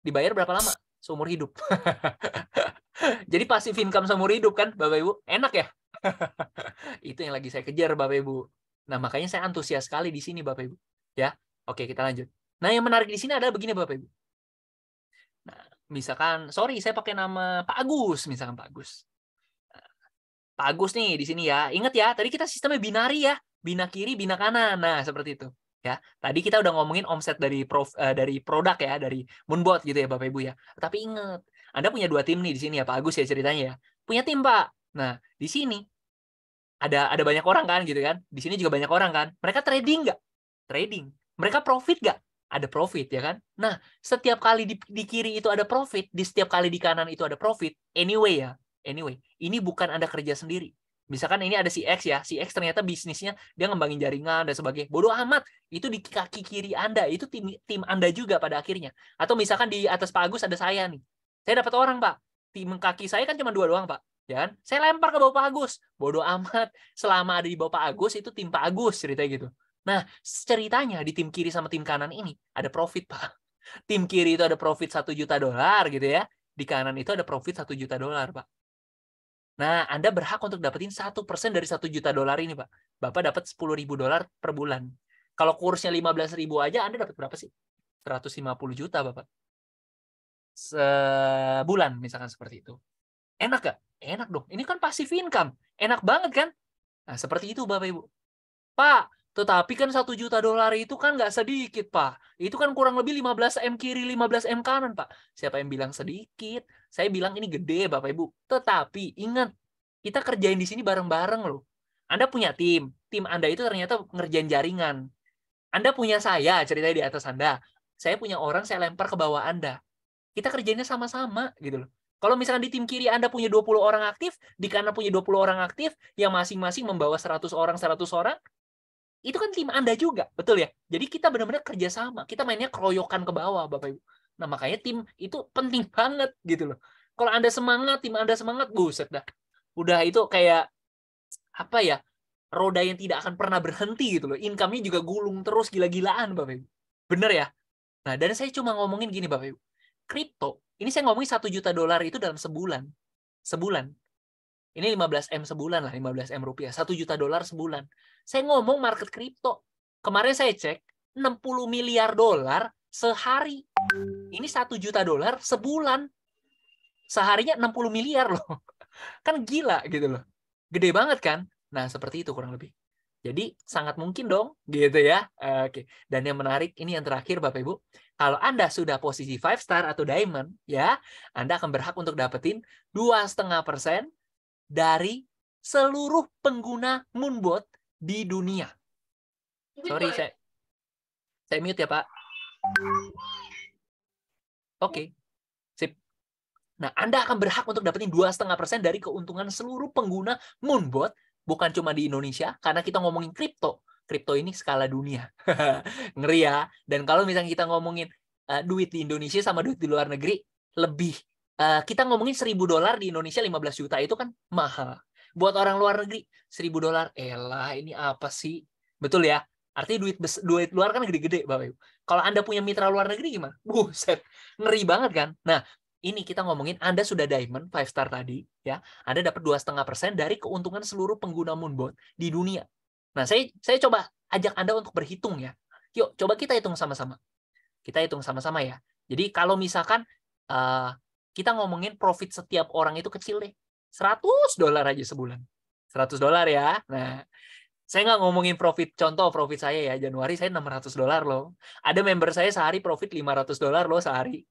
dibayar berapa lama? Seumur hidup. Jadi passive income seumur hidup kan, Bapak Ibu? Enak ya? Itu yang lagi saya kejar, Bapak Ibu. Nah, makanya saya antusias sekali di sini, Bapak Ibu. Ya, oke, kita lanjut. Nah, yang menarik di sini adalah begini, Bapak Ibu. Nah, misalkan, sorry, saya pakai nama Pak Agus, misalkan Pak Agus. Pak Agus nih di sini ya. Ingat ya, tadi kita sistemnya binari ya. Bina kiri, bina kanan. Nah, seperti itu. Ya, tadi kita udah ngomongin omset dari produk ya, dari Moonbot gitu ya, Bapak Ibu ya. Tapi ingat, Anda punya 2 tim nih di sini ya, Pak Agus ya ceritanya ya. Punya tim, Pak. Nah, di sini ada banyak orang kan gitu kan. Di sini juga banyak orang kan. Mereka trading nggak? Trading. Mereka profit nggak? Ada profit ya kan. Nah, setiap kali di kiri itu ada profit, di setiap kali di kanan itu ada profit. Anyway ya. Anyway, ini bukan Anda kerja sendiri. Misalkan ini ada si X ya, si X ternyata bisnisnya dia ngembangin jaringan dan sebagainya. Bodoh amat, itu di kaki kiri Anda, itu tim Anda juga pada akhirnya. Atau misalkan di atas Pak Agus ada saya nih. Saya dapat orang, Pak. Tim kaki saya kan cuma 2 doang, Pak. Ya kan? Saya lempar ke bawah Pak Agus. Bodoh amat, selama ada di bawah Pak Agus itu tim Pak Agus ceritanya gitu. Nah, ceritanya di tim kiri sama tim kanan ini ada profit, Pak. Tim kiri itu ada profit $1 juta gitu ya. Di kanan itu ada profit $1 juta, Pak. Nah, Anda berhak untuk dapetin 1% dari $1 juta ini, Pak. Bapak dapat $10.000 per bulan. Kalau kursnya 15.000 aja, Anda dapat berapa sih? 150 juta, Bapak. Sebulan, misalkan seperti itu. Enak gak? Enak dong. Ini kan passive income. Enak banget kan? Nah, seperti itu, Bapak Ibu. Pak, tetapi kan $1 juta itu kan nggak sedikit, Pak. Itu kan kurang lebih 15M kiri, 15M kanan, Pak. Siapa yang bilang sedikit? Saya bilang ini gede, Bapak Ibu. Tetapi ingat, kita kerjain di sini bareng-bareng loh. Anda punya tim. Tim Anda itu ternyata ngerjain jaringan. Anda punya saya, ceritanya di atas Anda. Saya punya orang, saya lempar ke bawah Anda. Kita kerjainnya sama-sama gitu loh. Kalau misalkan di tim kiri Anda punya 20 orang aktif, di kanan punya 20 orang aktif, yang masing-masing membawa 100 orang, itu kan tim Anda juga, betul ya? Jadi kita benar-benar kerjasama. Kita mainnya keroyokan ke bawah, Bapak Ibu. Nah, makanya tim itu penting banget gitu loh. Kalau Anda semangat, tim Anda semangat, buset dah. Udah itu kayak, apa ya, roda yang tidak akan pernah berhenti gitu loh. Income-nya juga gulung terus gila-gilaan, Bapak Ibu. Bener ya? Nah, dan saya cuma ngomongin gini, Bapak Ibu. Kripto, ini saya ngomongin $1 juta itu dalam sebulan. Sebulan. Ini 15M sebulan lah, 15M rupiah. $1 juta sebulan. Saya ngomong market kripto. Kemarin saya cek, $60 miliar sehari. Ini $1 juta sebulan. Seharinya 60 miliar loh. Kan gila gitu loh. Gede banget kan? Nah, seperti itu kurang lebih. Jadi sangat mungkin dong gitu ya. Oke. Dan yang menarik ini yang terakhir Bapak Ibu. Kalau Anda sudah posisi 5 star atau diamond ya, Anda akan berhak untuk dapetin 2,5% dari seluruh pengguna Moonbot di dunia. Sorry, saya mute ya, Pak. Oke. Sip. Nah, Anda akan berhak untuk dapetin 2,5% dari keuntungan seluruh pengguna Moonbot, bukan cuma di Indonesia, karena kita ngomongin kripto. Kripto ini skala dunia. Ngeri ya. Dan kalau misalnya kita ngomongin duit di Indonesia sama duit di luar negeri, lebih. Kita ngomongin $1.000 di Indonesia 15 juta itu kan mahal. Buat orang luar negeri, $1.000, elah ini apa sih? Betul ya? Artinya duit luar kan gede-gede, Bapak Ibu. Kalau Anda punya mitra luar negeri gimana? Buset, ngeri banget kan? Nah, ini kita ngomongin Anda sudah diamond 5 star tadi ya, Anda dapat 2,5% dari keuntungan seluruh pengguna Moonbot di dunia. Nah, saya coba ajak Anda untuk berhitung ya. Yuk, coba kita hitung sama-sama. Kita hitung sama-sama ya. Jadi kalau misalkan kita ngomongin profit setiap orang itu kecil deh. $100 aja sebulan. $100 ya. Nah, saya nggak ngomongin profit, contoh profit saya ya, Januari saya $600 loh. Ada member saya sehari profit $500 loh sehari.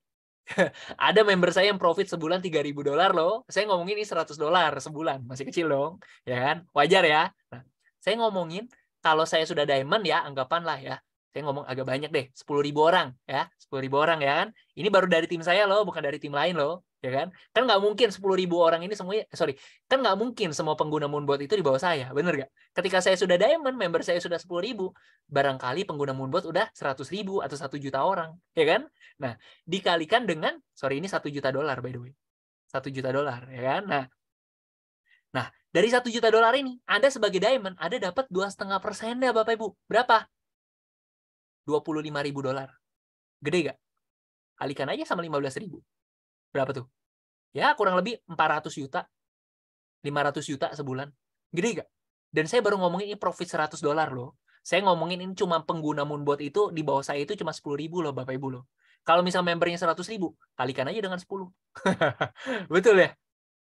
Ada member saya yang profit sebulan $3.000 loh. Saya ngomongin ini $100 sebulan. Masih kecil dong. Ya kan? Wajar ya. Nah, saya ngomongin kalau saya sudah diamond ya, anggapan lah ya. Saya ngomong agak banyak deh. 10.000 orang ya. 10.000 orang ya kan. Ini baru dari tim saya loh, bukan dari tim lain loh. Ya kan? Kan nggak mungkin 10.000 orang ini semuanya, kan nggak mungkin semua pengguna Moonbot itu di bawah saya, bener nggak? Ketika saya sudah diamond, member saya sudah 10.000, barangkali pengguna Moonbot udah 100.000 atau 1 juta orang, ya kan? Nah, dikalikan dengan, ini $1 juta by the way, $1 juta, ya kan? Nah, dari $1 juta ini, Anda sebagai diamond, Anda dapat 2,5%-nya, Bapak Ibu. Berapa? $25.000. Gede nggak? Kalikan aja sama 15.000. Berapa tuh? Ya, kurang lebih 400 juta, 500 juta sebulan. Gede nggak? Dan saya baru ngomongin ini profit $100 loh. Saya ngomongin ini cuma pengguna Moonbot itu, di bawah saya itu cuma 10.000 loh, Bapak Ibu loh. Kalau misal membernya 100.000, kalikan aja dengan 10. Betul ya?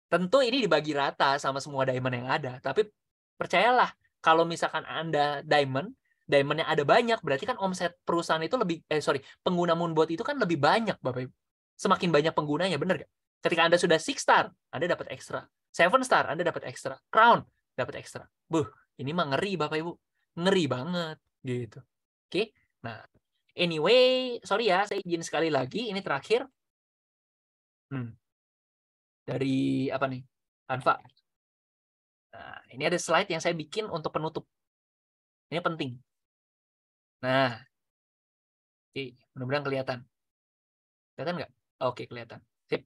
Tentu ini dibagi rata sama semua diamond yang ada. Tapi percayalah, kalau misalkan Anda diamondnya ada banyak, berarti kan omset perusahaan itu pengguna Moonbot itu kan lebih banyak, Bapak Ibu. Semakin banyak penggunanya, bener nggak? Ketika Anda sudah 6 star, Anda dapat ekstra. 7 star, Anda dapat ekstra. Crown, dapat ekstra. Ini mah ngeri, Bapak Ibu. Ngeri banget. Gitu. Oke? Nah, anyway, sorry ya, saya izin sekali lagi. Ini terakhir. Dari, apa nih? Anfa. Nah, ini ada slide yang saya bikin untuk penutup. Ini penting. Nah, oke, mudah-mudahan kelihatan. Kelihatan nggak? Oke, kelihatan. Sip.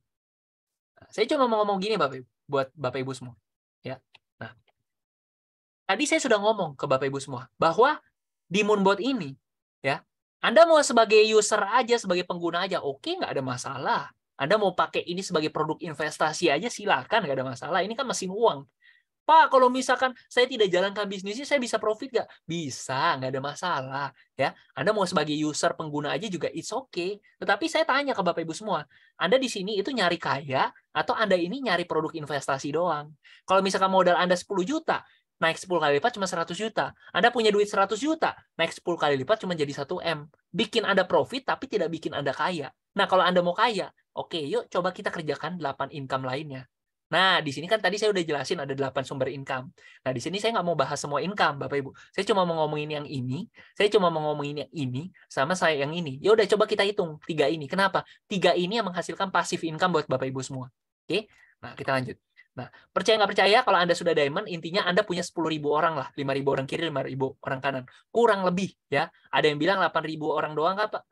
Nah, saya cuma mau ngomong gini, Bapak Ibu, buat Bapak Ibu semua. Ya. Nah, tadi saya sudah ngomong ke Bapak Ibu semua bahwa di Moonbot ini, ya, Anda mau sebagai user aja, sebagai pengguna aja, oke, nggak ada masalah. Anda mau pakai ini sebagai produk investasi aja, silakan, nggak ada masalah. Ini kan mesin uang. Pak, kalau misalkan saya tidak jalankan bisnisnya, saya bisa profit nggak? Bisa, nggak ada masalah. Ya, Anda mau sebagai user pengguna aja juga it's okay. Tetapi saya tanya ke Bapak Ibu semua, Anda di sini itu nyari kaya atau Anda ini nyari produk investasi doang? Kalau misalkan modal Anda 10 juta, naik 10 kali lipat cuma 100 juta. Anda punya duit 100 juta, naik 10 kali lipat cuma jadi 1M. Bikin Anda profit tapi tidak bikin Anda kaya. Nah, kalau Anda mau kaya, oke, yuk coba kita kerjakan 8 income lainnya. Nah, di sini kan tadi saya udah jelasin ada 8 sumber income. Nah, di sini saya nggak mau bahas semua income, Bapak Ibu. Saya cuma mau ngomongin yang ini, saya cuma mau ngomongin yang ini, sama saya yang ini. Ya udah coba kita hitung 3 ini. Kenapa? 3 ini yang menghasilkan passive income buat Bapak Ibu semua. Oke? Nah, kita lanjut. Nah, percaya nggak percaya, kalau Anda sudah diamond, intinya Anda punya 10.000 orang lah. 5.000 orang kiri, 5.000 orang kanan. Kurang lebih, ya. Ada yang bilang 8.000 orang doang, Pak.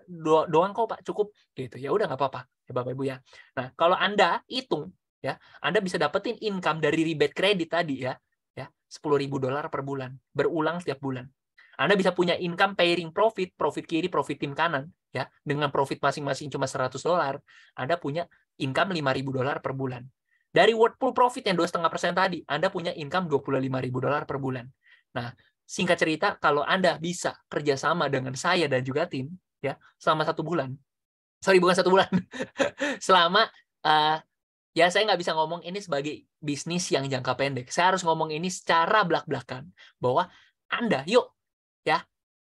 Doang kok, Pak. Cukup. Gitu. Ya udah, nggak apa-apa. Ya, Bapak Ibu ya. Nah, kalau Anda hitung, ya, Anda bisa dapetin income dari rebate kredit tadi ya $10.000 per bulan, berulang setiap bulan. Anda bisa punya income pairing profit kiri, profit tim kanan, ya, dengan profit masing-masing cuma $100, Anda punya income $5.000 per bulan. Dari world pool profit yang 2,5% tadi, Anda punya income $25.000 per bulan. Nah, singkat cerita, kalau Anda bisa kerjasama dengan saya dan juga tim, ya, selama 1 bulan, bukan 1 bulan, selama ya, saya nggak bisa ngomong ini sebagai bisnis yang jangka pendek. Saya harus ngomong ini secara belak-belakan. Bahwa Anda, yuk, ya,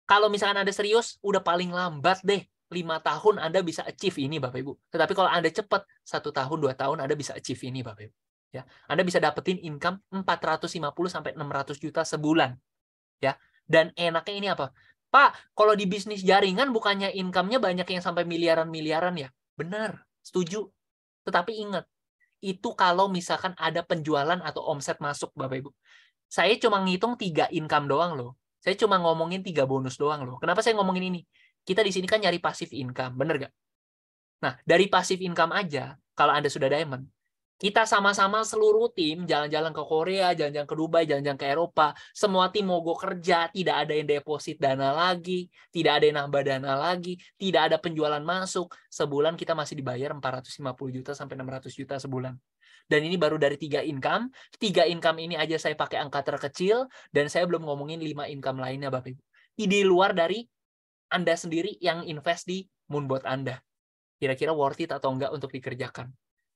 kalau misalkan Anda serius, udah paling lambat deh 5 tahun Anda bisa achieve ini, Bapak Ibu. Tetapi kalau Anda cepat, 1 tahun, 2 tahun Anda bisa achieve ini, Bapak Ibu. Ya, Anda bisa dapetin income 450-600 juta sebulan. Ya, dan enaknya ini apa? Pak, kalau di bisnis jaringan bukannya income-nya banyak yang sampai miliaran-miliaran ya? Benar, setuju. Tetapi ingat, itu kalau misalkan ada penjualan atau omset masuk, Bapak Ibu. Saya cuma ngitung 3 income doang loh. Saya cuma ngomongin 3 bonus doang loh. Kenapa saya ngomongin ini? Kita di sini kan nyari passive income, bener nggak? Nah, dari passive income aja, kalau Anda sudah diamond, kita sama-sama seluruh tim jalan-jalan ke Korea, jalan-jalan ke Dubai, jalan-jalan ke Eropa. Semua tim mogok kerja, tidak ada yang deposit dana lagi, tidak ada yang nambah dana lagi, tidak ada penjualan masuk. Sebulan kita masih dibayar 450 juta sampai 600 juta sebulan. Dan ini baru dari 3 income. 3 income ini aja saya pakai angka terkecil, dan saya belum ngomongin 5 income lainnya, Bapak Ibu. Di luar dari Anda sendiri yang invest di Moonbot Anda. Kira-kira worth it atau enggak untuk dikerjakan.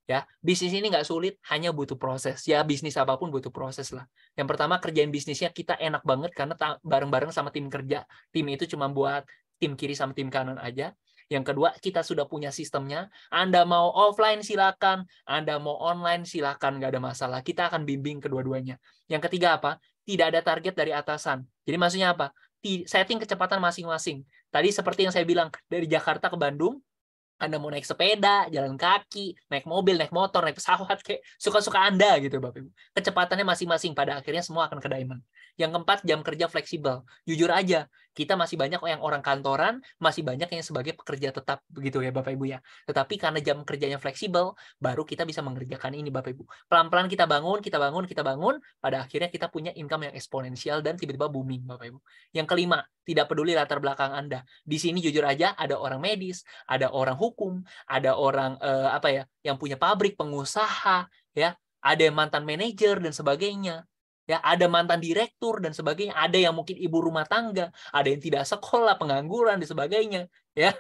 Ya, bisnis ini nggak sulit, hanya butuh proses. Ya, bisnis apapun butuh proses lah. Yang pertama, kerjain bisnisnya kita enak banget karena bareng-bareng sama tim kerja. Tim itu cuma buat tim kiri sama tim kanan aja. Yang kedua, kita sudah punya sistemnya. Anda mau offline silakan, Anda mau online silakan, nggak ada masalah. Kita akan bimbing kedua-duanya. Yang ketiga apa? Tidak ada target dari atasan. Jadi maksudnya apa? Setting kecepatan masing-masing. Tadi seperti yang saya bilang, dari Jakarta ke Bandung, Anda mau naik sepeda, jalan kaki, naik mobil, naik motor, naik pesawat, kayak suka-suka Anda gitu Bapak Ibu. Kecepatannya masing-masing, pada akhirnya semua akan ke diamond. Yang keempat, jam kerja fleksibel. Jujur aja, kita masih banyak yang orang kantoran, masih banyak yang sebagai pekerja tetap begitu ya Bapak Ibu ya. Tetapi karena jam kerjanya fleksibel, baru kita bisa mengerjakan ini Bapak Ibu. Pelan-pelan kita bangun, pada akhirnya kita punya income yang eksponensial dan tiba-tiba booming Bapak Ibu. Yang kelima, tidak peduli latar belakang Anda. Di sini jujur aja ada orang medis, ada orang hukum, ada orang yang punya pabrik, pengusaha, ya, ada yang mantan manajer dan sebagainya. Ya, ada mantan direktur dan sebagainya, ada yang mungkin ibu rumah tangga, ada yang tidak sekolah, pengangguran dan sebagainya, ya.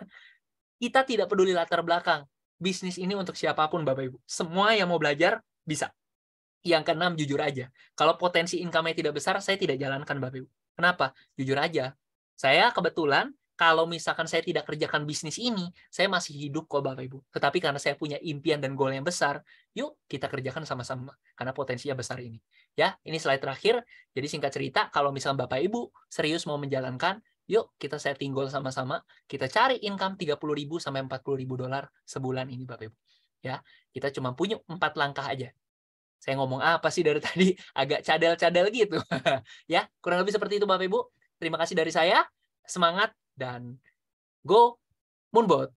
Kita tidak peduli latar belakang. Bisnis ini untuk siapapun Bapak Ibu. Semua yang mau belajar bisa. Yang keenam, jujur aja. Kalau potensi income-nya tidak besar, saya tidak jalankan Bapak Ibu. Kenapa? Jujur aja. Saya kebetulan kalau misalkan saya tidak kerjakan bisnis ini, saya masih hidup kok Bapak Ibu. Tetapi karena saya punya impian dan goal yang besar, yuk kita kerjakan sama-sama. Karena potensinya besar ini. Ya, ini slide terakhir. Jadi singkat cerita, kalau misalkan Bapak Ibu serius mau menjalankan, yuk kita setting goal sama-sama. Kita cari income 30.000 sampai 40.000 dolar sebulan ini Bapak Ibu. Ya, kita cuma punya 4 langkah aja. Saya ngomong apa sih dari tadi? Agak cadel-cadel gitu. Ya, kurang lebih seperti itu Bapak Ibu. Terima kasih dari saya. Semangat dan go Moonbot.